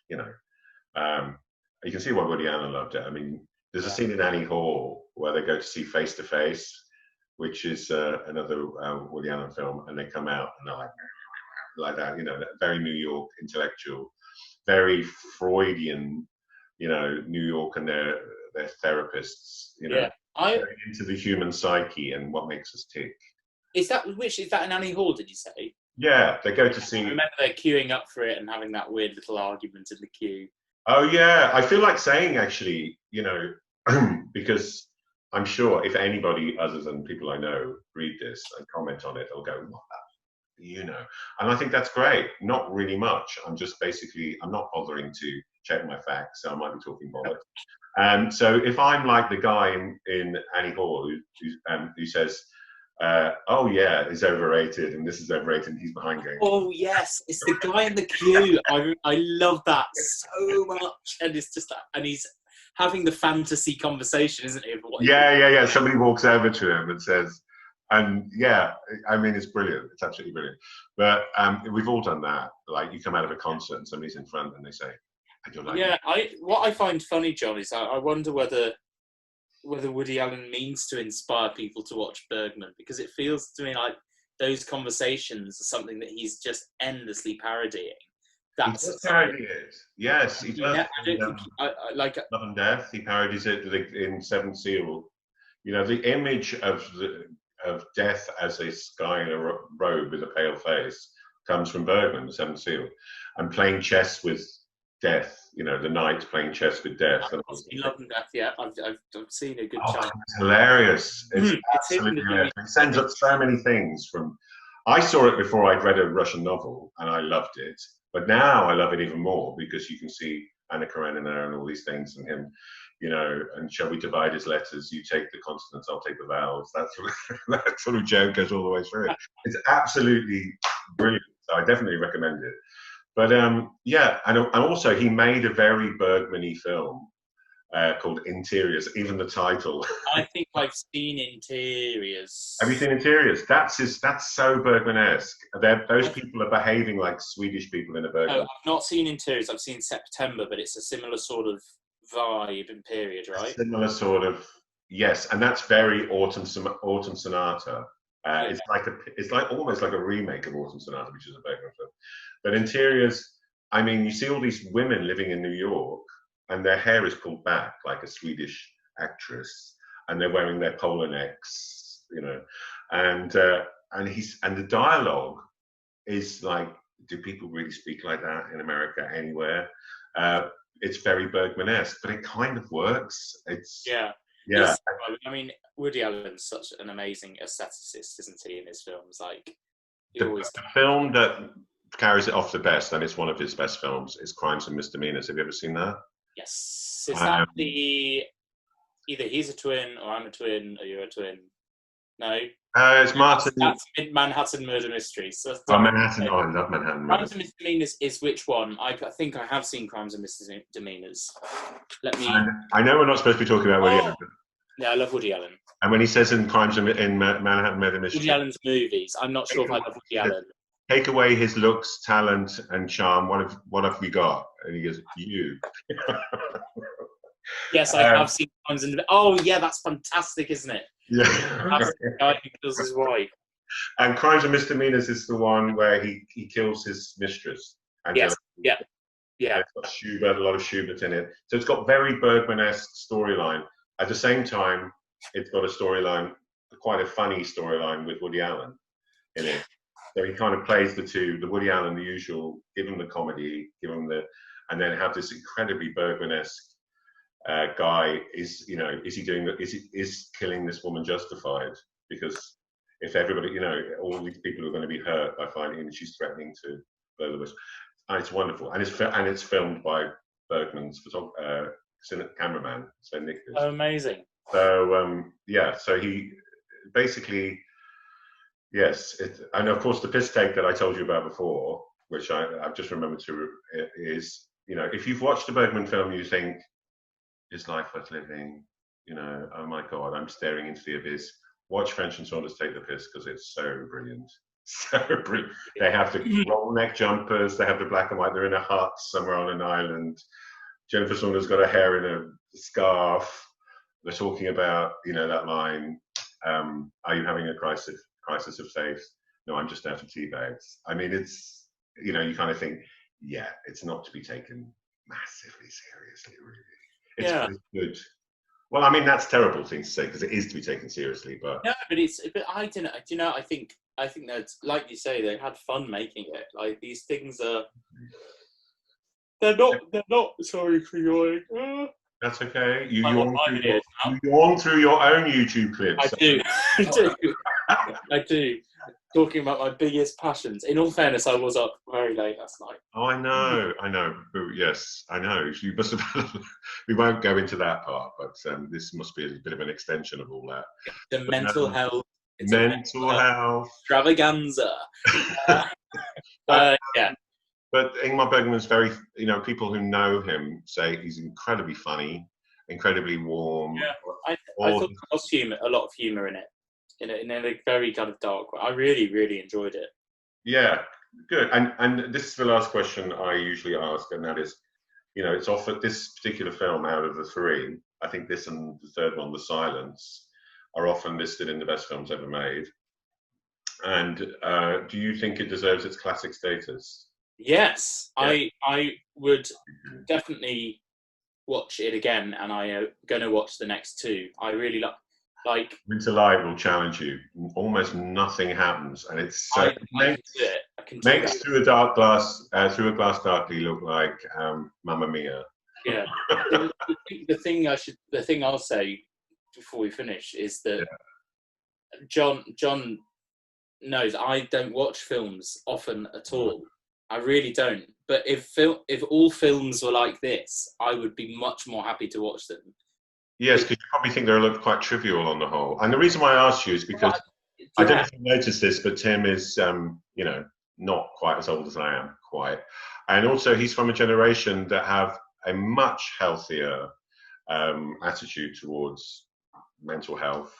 you know, you can see why Woody Allen loved it. I mean, there's a scene in Annie Hall where they go to see Face to Face, which is another Woody Allen film, and they come out and they're like that, you know, very New York intellectual, very Freudian, you know, New York and their therapists, you know, into the human psyche and what makes us tick.
Is that in Annie Hall, did you say?
Yeah, they go to see...
I remember they're queuing up for it and having that weird little argument in the queue.
Oh, yeah. I feel like saying, actually, you know, because I'm sure if anybody other than people I know read this and comment on it, they'll go, what, you know. And I think that's great. Not really much. I'm not bothering to check my facts, so I might be talking bollocks. So if I'm like the guy in Annie Hall who says, oh yeah, it's overrated and this is overrated, and he's behind going,
oh yes, it's the guy in the queue. I love that so much, and it's just, and he's having the fantasy conversation, isn't he?
Yeah. Somebody walks over to him and says, and yeah, I mean, it's brilliant. It's absolutely brilliant. But we've all done that. Like, you come out of a concert and somebody's in front and they say, and you're like,
what I find funny, John, is I wonder whether Woody Allen means to inspire people to watch Bergman, because it feels to me like those conversations are something that he's just endlessly parodying.
That's he does parody it. Yes, he does.
Yeah, I don't think like
Love and Death. He parodies it in Seventh Seal. You know, the image of death as a guy in a robe with a pale face comes from Bergman, the Seventh Seal, and playing chess with death. You know, the knight playing chess with death.
Love and Death. Yeah, I've seen a good chance.
It's hilarious. It's absolutely hilarious. It sends up so many things from. I saw it before I'd read a Russian novel, and I loved it. But now I love it even more, because you can see Anna Karenina and all these things, and him, you know, and shall we divide his letters? You take the consonants, I'll take the vowels. That sort of joke goes all the way through it. It's absolutely brilliant. So I definitely recommend it. But yeah, and also he made a very Bergman-y film called Interiors. Even the title.
I think I've seen Interiors.
Have you seen Interiors? That's so Bergman-esque. Those people are behaving like Swedish people in a Bergman.
No, I've not seen Interiors. I've seen September, but it's a similar sort of vibe and period, right?
Similar sort of, yes, and that's very Autumn Sonata.
Yeah.
It's like almost like a remake of Autumn Sonata, which is a Bergman film. But Interiors, I mean, you see all these women living in New York, and their hair is pulled back like a Swedish actress, and they're wearing their polo necks, you know, and the dialogue is like, do people really speak like that in America anywhere? It's very Bergman-esque, but it kind of works.
Yeah. I mean, Woody Allen's such an amazing aestheticist, isn't he, in his films? Like,
the film that carries it off the best, and it's one of his best films, is Crimes and Misdemeanors. Have you ever seen that?
Yes. Is that either he's a twin, or I'm a twin, or you're a twin? No?
It's Martin.
That's Manhattan Murder Mysteries. So
Manhattan. Oh, I love Manhattan Murder.
Crimes and Misdemeanors is which one? I think I have seen Crimes and Misdemeanors. Let me.
I know we're not supposed to be talking about Woody Allen.
Yeah, I love Woody Allen.
And when he says in Manhattan Murder Mysteries,
Woody Allen's movies, I'm not sure if I love Woody Allen.
Take away his looks, talent, and charm. What have we got? And he goes, you.
Yes, I have seen Crimes and. Oh yeah, that's fantastic, isn't it?
Yeah.
That's the guy who kills his wife.
And Crimes and Misdemeanors is the one where he kills his mistress.
Yes. Yeah.
It's got Schubert, a lot of Schubert in it. So it's got very Bergman-esque storyline. At the same time, it's got a storyline, quite a funny storyline with Woody Allen in it. So he kind of plays the two, the Woody Allen, the usual, give him the comedy, and then have this incredibly Bergman-esque guy. Is killing this woman justified? Because if everybody, all these people are going to be hurt by finding him, she's threatening to blow the whistle. And it's wonderful, and it's filmed by Bergman's cameraman Sven Nykvist.
Oh, amazing.
So so he basically, yes, and of course the piss take that I told you about before, which I've just remembered is, if you've watched a Bergman film, you think, is life worth living? Oh my God, I'm staring into the abyss. Watch French and Saunders Take the Piss, because it's so brilliant. So brilliant. They have the roll neck jumpers, they have the black and white, they're in a hut somewhere on an island. Jennifer Saunders got her hair in a scarf. They're talking about, that line, are you having a crisis of faith? No, I'm just out of tea bags. I mean, it's, you kind of think, yeah, it's not to be taken massively seriously, really. It's pretty good. Well, I mean, that's a terrible thing to say, because it is to be taken seriously, but... No,
but I don't know, I think that, like you say, they had fun making it. Like, these things are... They're not sorry for yawning.
That's okay. You yawn through your own YouTube clips.
I do. Talking about my biggest passions. In all fairness, I was up very late last night.
Oh, I know. Yes, I know. You must have. We won't go into that part, but this must be a bit of an extension of all that.
The mental health.
Mental health.
Extravaganza. Yeah.
But Ingmar Bergman's very, people who know him say he's incredibly funny, incredibly warm.
Yeah, I thought there was a lot of humour in it, in a very kind of dark way. I really, really enjoyed it.
Yeah, good. And this is the last question I usually ask, and that is, it's offered, this particular film out of the three, I think this and the third one, The Silence, are often listed in the best films ever made. And do you think it deserves its classic status?
Yes, yeah. I would definitely watch it again, and I'm going to watch the next two. I really like. Winter
Light will challenge you. Almost nothing happens, and it's so makes through a glass darkly look like Mamma Mia.
Yeah. the thing I'll say before we finish is that John knows I don't watch films often at all. I really don't. But if all films were like this, I would be much more happy to watch them.
Yes, because you probably think they're quite trivial on the whole. And the reason why I asked you is because I don't know if you noticed this, but Tim is, not quite as old as I am, quite. And also, he's from a generation that have a much healthier attitude towards mental health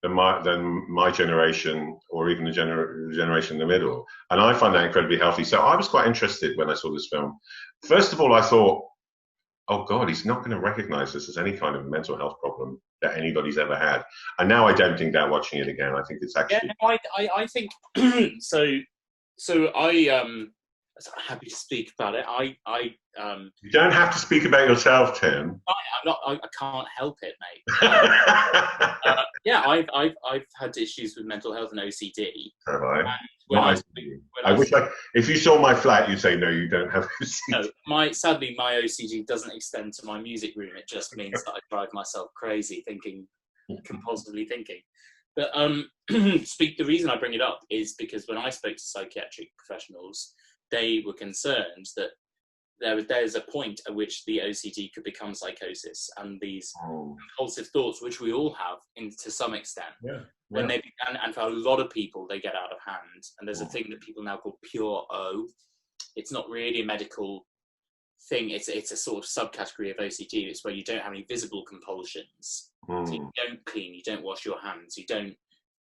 than my generation, or even the generation in the middle. And I find that incredibly healthy. So I was quite interested when I saw this film. First of all, I thought, oh God, he's not going to recognize this as any kind of mental health problem that anybody's ever had. And now I don't think that watching it again. I think it's actually.
Yeah, no, I think so. So I'm happy to speak about it.
You don't have to speak about yourself, Tim.
I'm not. I can't help it, mate. Yeah, I've had issues with mental health and OCD.
Have I?
And
I wish if you saw my flat, you'd say no, you don't have OCD.
No, sadly, my OCD doesn't extend to my music room. It just means that I drive myself crazy compulsively thinking. But the reason I bring it up is because when I spoke to psychiatric professionals, they were concerned that there's a point at which the OCD could become psychosis, and these compulsive thoughts, which we all have to some extent, when they and for a lot of people, they get out of hand. And there's a thing that people now call pure O. It's not really a medical thing. It's a sort of subcategory of OCD. It's where you don't have any visible compulsions. So you don't clean, you don't wash your hands, you don't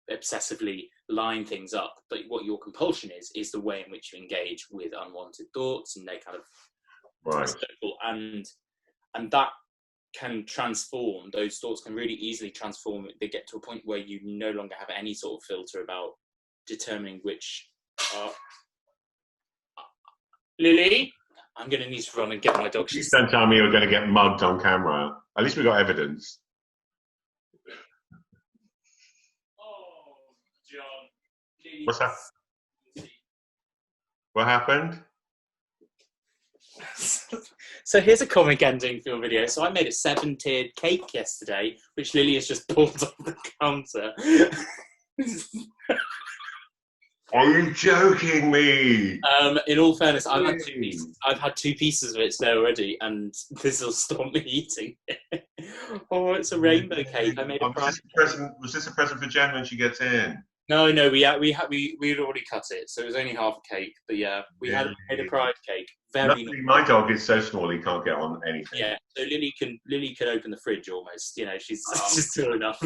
obsessively line things up. But what your compulsion is the way in which you engage with unwanted thoughts, and they kind of circle, and that can transform. Those thoughts can really easily transform. They get to a point where you no longer have any sort of filter about determining which are. Lily, I'm going to need to run and get my dog.
Please don't tell me you're going to get mugged on camera. At least we got evidence.
Oh, John. Lily.
What's that? What happened?
So here's a comic ending for your video. So I made a 7-tiered cake yesterday, which Lily has just pulled off the counter.
Are you joking me?
In all fairness, I've had two pieces of it today already, and this will stop me eating it. Oh, it's a rainbow cake. I made a
was this a present for Jen when she gets in?
No, we'd already cut it, so it was only half a cake. But yeah, we had made a pride cake.
Luckily, my dog is so small he can't get on anything.
Yeah, so Lily can open the fridge almost. You know, she's still enough.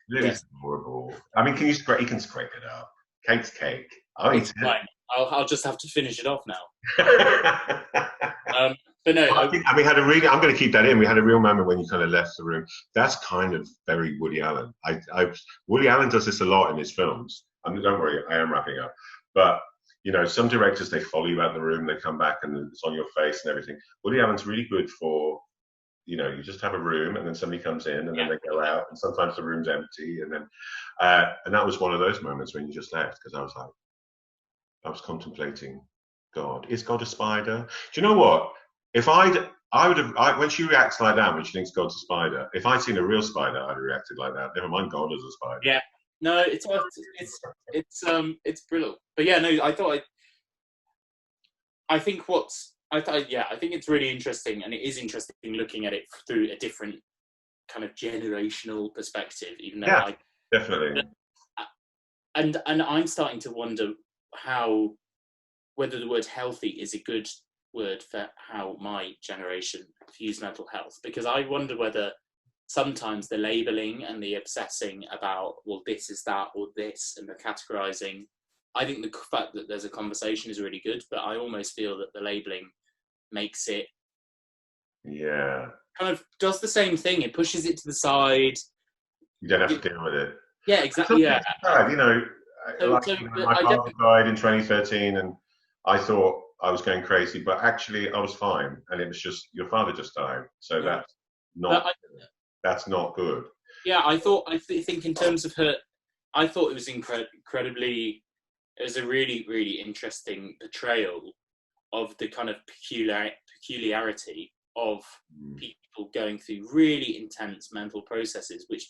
Lily's adorable. I mean, he can scrape it up. Cake's cake. It's
fine. I'll just have to finish it off now. But no,
we had I'm going to keep that in. We had a real moment when you kind of left the room. That's kind of very Woody Allen. Woody Allen does this a lot in his films. Don't worry, I am wrapping up. But you know, some directors, they follow you out the room, they come back and it's on your face and everything. Woody Allen's really good for, you know, you just have a room and then somebody comes in and then they go out, and sometimes the room's empty, and then and that was one of those moments when you just left, because I was contemplating God. Is God a spider? Do you know what? If I would have, when she reacts like that, when she thinks God's a spider, if I'd seen a real spider, I'd have reacted like that. Never mind God as a spider.
Yeah. No, it's brilliant. But yeah, no, I think it's really interesting, and it is interesting looking at it through a different kind of generational perspective, even though
definitely.
And I'm starting to wonder whether the word healthy is a good word for how my generation views mental health, because I wonder whether sometimes the labeling and the obsessing about, well, this is that or this, and the categorizing, I think the fact that there's a conversation is really good, but I almost feel that the labeling makes it kind of does the same thing. It pushes it to the side.
You don't have to deal with it.
Yeah, exactly. Yeah.
Bad, you know, my father died in 2013, and I thought I was going crazy, but actually I was fine, and it was just your father just died, so that's not good.
Yeah, I think in terms of her, I thought it was incredibly. It was a really, really interesting portrayal of the kind of peculiarity of people going through really intense mental processes, which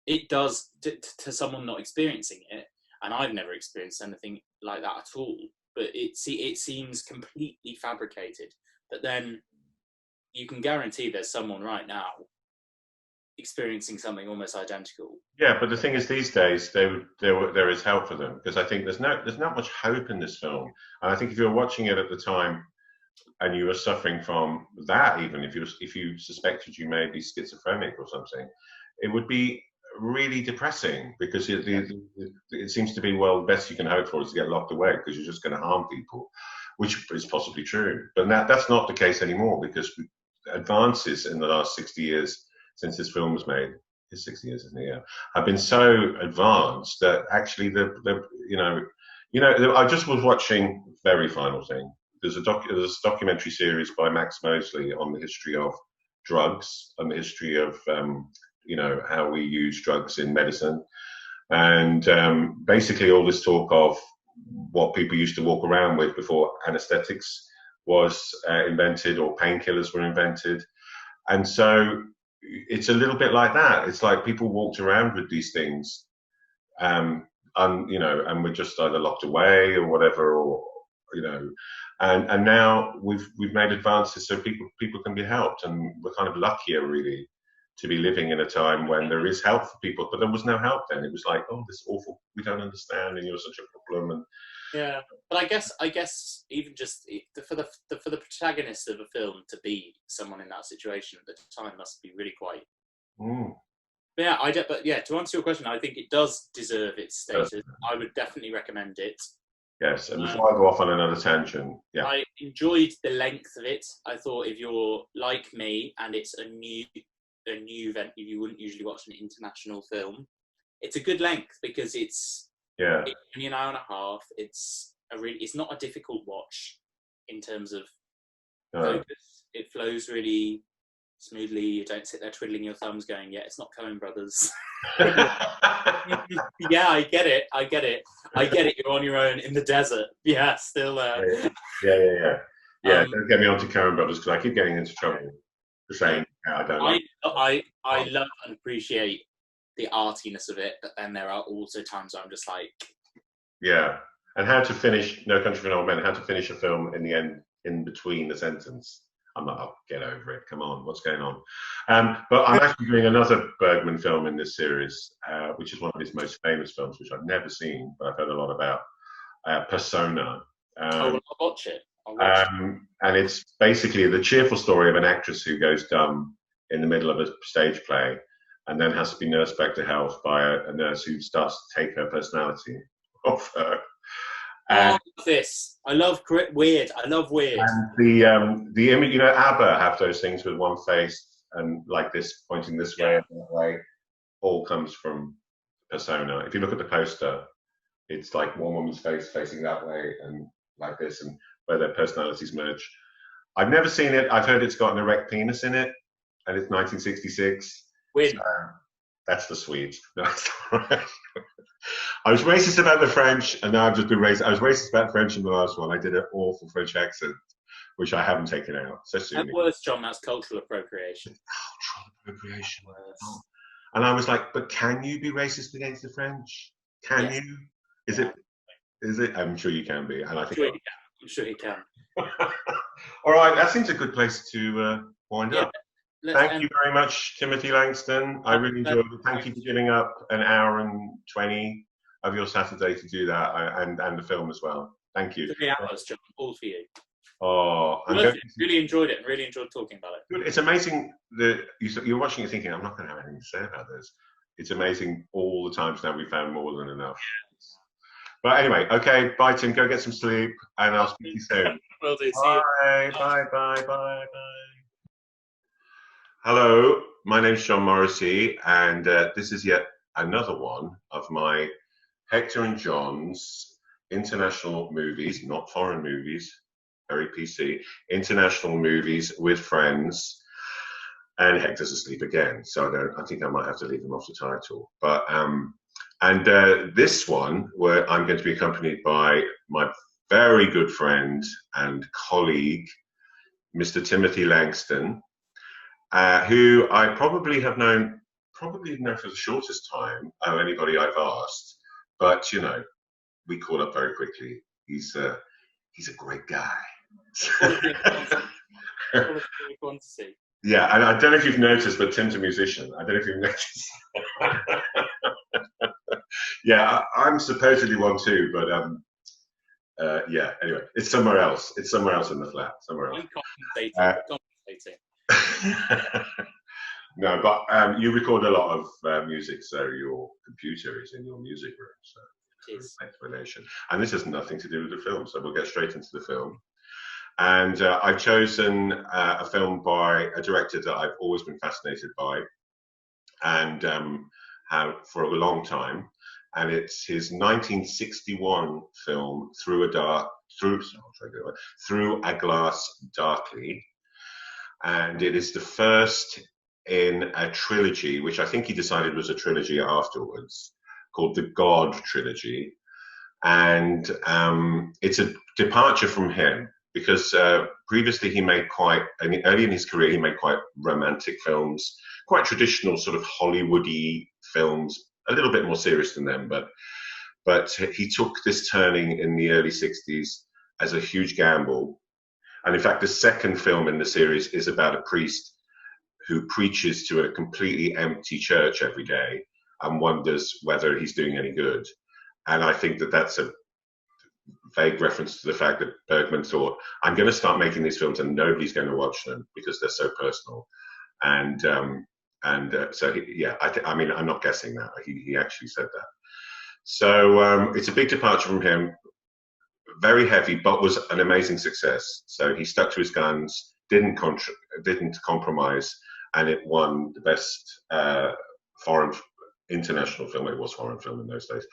it does to someone not experiencing it, and I've never experienced anything like that at all. But it seems completely fabricated. But then you can guarantee there's someone right now experiencing something almost identical.
Yeah, but the thing is, these days there is help for them, because I think there's not much hope in this film, and I think if you were watching it at the time and you were suffering from that, even if you suspected you may be schizophrenic or something, it would be really depressing, because it seems to be, well, the best you can hope for is to get locked away because you're just going to harm people, which is possibly true. But that's not the case anymore, because advances in the last 60 years since this film was made, it's 60 years, isn't it? Yeah, have been so advanced that actually I just was watching, very final thing. There's a documentary series by Max Mosley on the history of drugs and the history of how we use drugs in medicine, and basically all this talk of what people used to walk around with before anesthetics was invented, or painkillers were invented. And so it's a little bit like that. It's like people walked around with these things, and we're just either locked away or whatever, or and now we've made advances so people can be helped, and we're kind of luckier, really, to be living in a time when there is help for people. But there was no help then. It was like, oh, this awful, we don't understand, and you're such a problem. And
yeah, but I guess even just for the protagonist of a film to be someone in that situation at the time must be really quite. But yeah, but yeah, to answer your question, I think it does deserve its status. I would definitely recommend it.
Yes, and before I go off on another tangent, yeah,
I enjoyed the length of it. I thought if you're like me and it's a new event, you wouldn't usually watch an international film, it's a good length, because it's only an hour and a half. It's not a difficult watch in terms of focus. It flows really smoothly. You don't sit there twiddling your thumbs going, yeah, it's not Coen Brothers. Yeah, I get it. You're on your own in the desert. Yeah, still.
Yeah. Don't get me onto Coen Brothers, because I keep getting into trouble for saying I don't like.
I love and appreciate the artiness of it, but then there are also times where I'm just like,
yeah. And how to finish No Country for Old Men? How to finish a film in the end, in between the sentence? I'm like, oh, get over it. Come on, what's going on? But I'm actually doing another Bergman film in this series, which is one of his most famous films, which I've never seen, but I've heard a lot about. Persona.
I'll watch it.
And it's basically the cheerful story of an actress who goes dumb in the middle of a stage play, and then has to be nursed back to health by a nurse who starts to take her personality off her.
I love this. I love weird. I love weird.
And the image, ABBA have those things with one face and like this pointing this way and that way. All comes from Persona. If you look at the poster, it's like one woman's face facing that way and like this, and where their personalities merge. I've never seen it. I've heard it's got an erect penis in it, and it's 1966.
Win.
So that's the Swedes. I was racist about the French, and now I've just been racist. I was racist about French in the last one. I did an awful French accent, which I haven't taken out. So soon.
At worst, John, that's cultural appropriation.
Cultural appropriation. Oh. And I was like, but can you be racist against the French? Can you? Is it? I'm sure you can be. And I think
I'm sure you can.
All right, that seems a good place to wind up. Thank you very much, Timothy Langston. I really enjoyed it. Thank you for giving up an hour and 20 of your Saturday to do that, and the film as well. Thank you.
3 hours, John, all for you.
Oh,
really enjoyed it. Really enjoyed talking about it.
It's amazing that you're watching it thinking, I'm not going to have anything to say about this. It's amazing all the times now we found more than enough. Yes. But anyway, okay, bye, Tim. Go get some sleep, and I'll speak to you soon.
Will do.
Bye. Hello, my name's John Morrissey, and this is yet another one of my Hector and John's international movies, not foreign movies, very PC, international movies with friends. And Hector's asleep again, so I think I might have to leave him off the title. But this one, where I'm going to be accompanied by my very good friend and colleague, Mr. Timothy Langston, who I probably known for the shortest time of anybody I've asked. But we caught up very quickly. He's a great guy. Yeah, and I don't know if you've noticed, but Tim's a musician. I don't know if you've noticed. Yeah, I'm supposedly one too, but yeah. Anyway, it's somewhere else. It's somewhere else in the flat. Somewhere else.
I'm compensating. Compensating.
No, but you record a lot of music, so your computer is in your music room. So
It is.
explanation. And this has nothing to do with the film, so we'll get straight into the film. And I've chosen a film by a director that I've always been fascinated by, and have for a long time. And it's his 1961 film Through a Glass Darkly, and it is the first in a trilogy, which I think he decided was a trilogy afterwards, called the God trilogy. And it's a departure from him because previously he made early in his career, he made quite romantic films, quite traditional sort of Hollywoody films, a little bit more serious than them, but he took this turning in the early 60s as a huge gamble. And in fact, the second film in the series is about a priest who preaches to a completely empty church every day and wonders whether he's doing any good. And I think that that's a vague reference to the fact that Bergman thought, I'm going to start making these films and nobody's going to watch them because they're so personal. And so, I mean, I'm not guessing that. He actually said that. So it's a big departure from him, very heavy, but was an amazing success. So he stuck to his guns, didn't compromise, and it won the best foreign international film. It was foreign film in those days.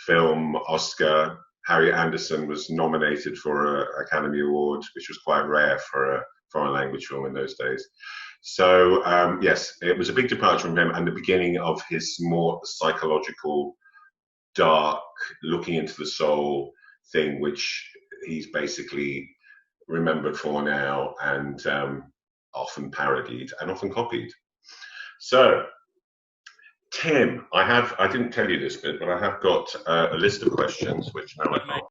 Film Oscar. Harry Anderson was nominated for an Academy Award, which was quite rare for a foreign language film in those days. So yes, it was a big departure from him and the beginning of his more psychological, dark, looking into the soul thing, which he's basically remembered for now and often parodied and often copied. So, Tim, I didn't tell you this bit, but I have got a list of questions, which now I can't